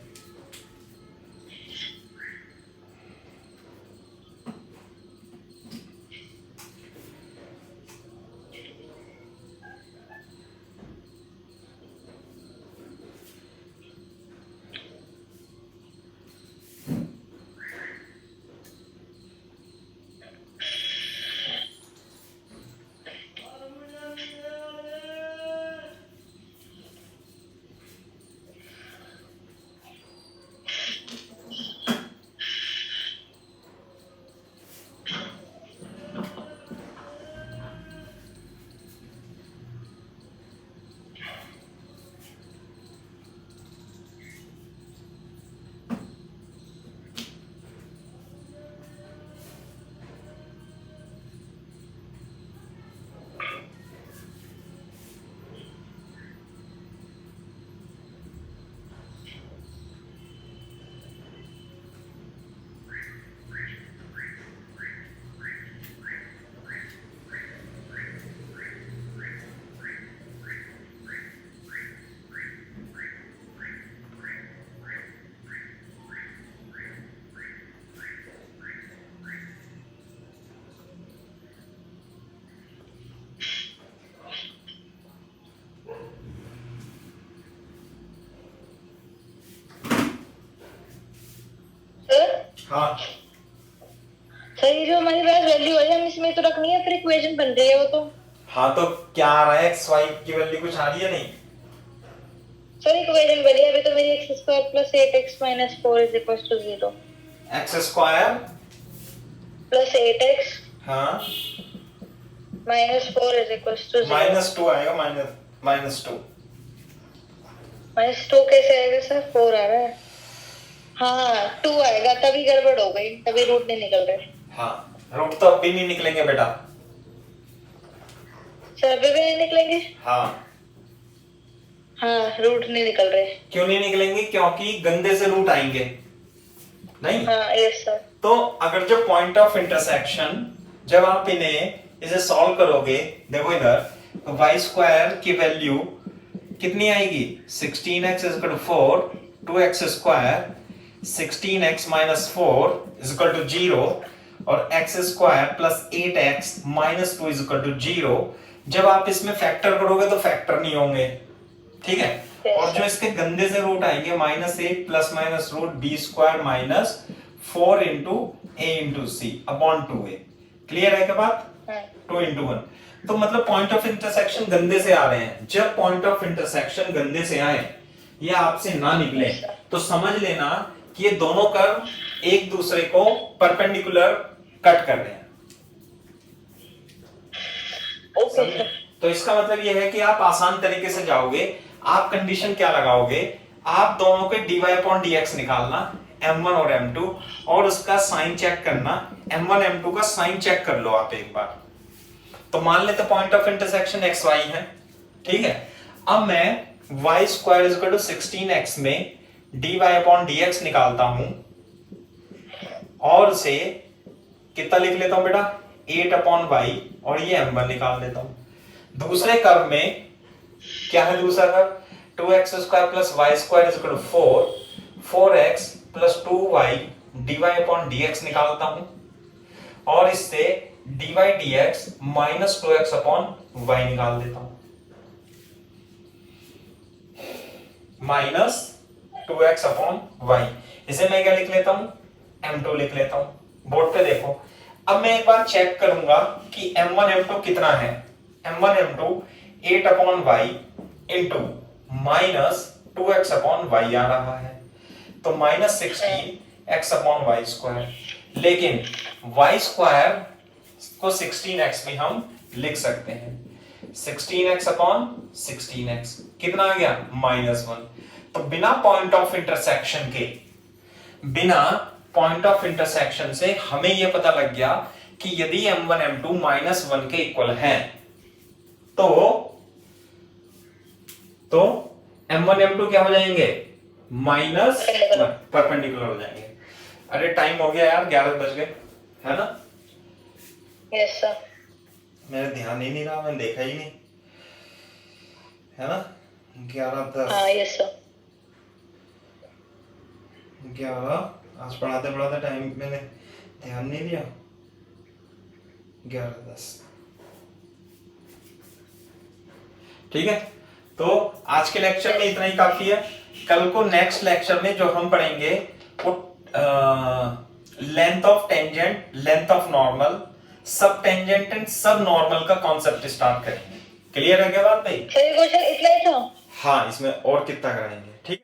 हाँ सर ये जो हमारे पास वैल्यू है हम इसमें तो रखनी है, फिर इक्वेशन बन रही है वो तो। हाँ, तो क्या आ रहा है, एक्स वाई की वैल्यू कुछ आ रही है नहीं? सर इक्वेशन बनी है अभी तो मेरी x square plus 8x minus 4 is equal to 0। X square plus 8x हाँ माइनस 4 इज इक्वल टू 0। -2 आएगा, -2। माइनस 2 कैसे आएगा सर? 4 आ रहा है। हाँ 2 आएगा, तभी गड़बड़ हो गई, तभी रूट नहीं निकल रहे। हाँ, रूट तो अब भी नहीं निकलेंगे बेटा। सर अभी भी नहीं निकलेंगे? हाँ, हाँ रूट नहीं निकल रहे। क्यों नहीं निकलेंगे? क्योंकि गंदे से रूट आएंगे नहीं। हाँ यस सर। तो अगर जो पॉइंट ऑफ इंटरसेक्शन, जब आप इसे सॉल्व करोगे, देखो इधर तो वाई स्क्वायर की वैल्यू कितनी आएगी? 16x is equal to 4, 2x square 16x minus 4 is equal to 0 और x square plus 8x minus 2 is equal to 0। जब आप इसमें फैक्टर करोगे तो फैक्टर नहीं होंगे, ठीक है। और जो इसके गंदे से रूट आएंगे -8 plus minus root B square minus 4 into A into C upon 2a। Clear है क्या बात? 2 इंटू 1। तो मतलब पॉइंट ऑफ इंटरसेक्शन गंदे से आ रहे हैं। जब पॉइंट ऑफ इंटरसेक्शन गंदे से आए या आपसे ना निकले तो समझ लेना कि ये दोनों कर्व एक दूसरे को परपेंडिकुलर कट कर रहे हैं। ओके। तो इसका मतलब ये है कि आप आसान तरीके से जाओगे। आप कंडीशन क्या लगाओगे? आप दोनों के dy अपॉन dx निकालना, m1 और m2, और उसका साइन चेक करना। m1 m2 का साइन चेक कर लो आप एक बार। तो मान लेते point of intersection x y है, ठीक है। अब मैं y square is equal to 16x में dy अपॉन dx निकालता हूं और उसे कितना लिख लेता हूं बेटा? 8 अपॉन y, और ये m1 निकाल लेता हूं। दूसरे कर्व में क्या है? दूसरा curve 2x square plus y square is equal to 4x plus 2y dy upon dx निकालता हूं और इससे dy dx minus 2x upon y निकाल देता हूं। माइनस 2x अपॉन y, इसे मैं क्या लिख लेता हूं? m2 लिख लेता हूं। बोर्ड पे देखो। अब मैं एक बार चेक करूंगा कि m1 m2 कितना है। m1 m2 8 upon y into minus 2x upon y आ रहा है, तो minus 16x upon y square. लेकिन y स्क्वायर को 16x में हम लिख सकते हैं। 16x अपॉन 16x कितना आ गया? -1। तो बिना पॉइंट ऑफ इंटरसेक्शन के, बिना पॉइंट ऑफ इंटरसेक्शन से हमें यह पता लग गया कि यदि m1 m2 -1 के इक्वल हैं तो m1 m2 क्या हो जाएंगे? माइनस परपेंडिकुलर हो जाएंगे। अरे टाइम हो गया यार, 11 बज गए, है ना? Yes sir. मेरा ध्यान ही नहीं रहा, मैंने देखा ही नहीं, है ना। 11:10 हाँ यस सर। 11, आज पढ़ाते पढ़ाते टाइम मैंने ध्यान नहीं दिया। 11:10 ठीक है। तो आज के लेक्चर में इतना ही काफी है। कल को नेक्स्ट लेक्चर में जो हम पढ़ेंगे वो length of tangent, length of normal, सब टेंजेंट एंड सब नॉर्मल का कॉन्सेप्ट स्टार्ट करेंगे। क्लियर है क्या बात भाई? सर ये क्वेश्चन इतना ही था? हाँ, इसमें और कितना कराएंगे। ठीक है।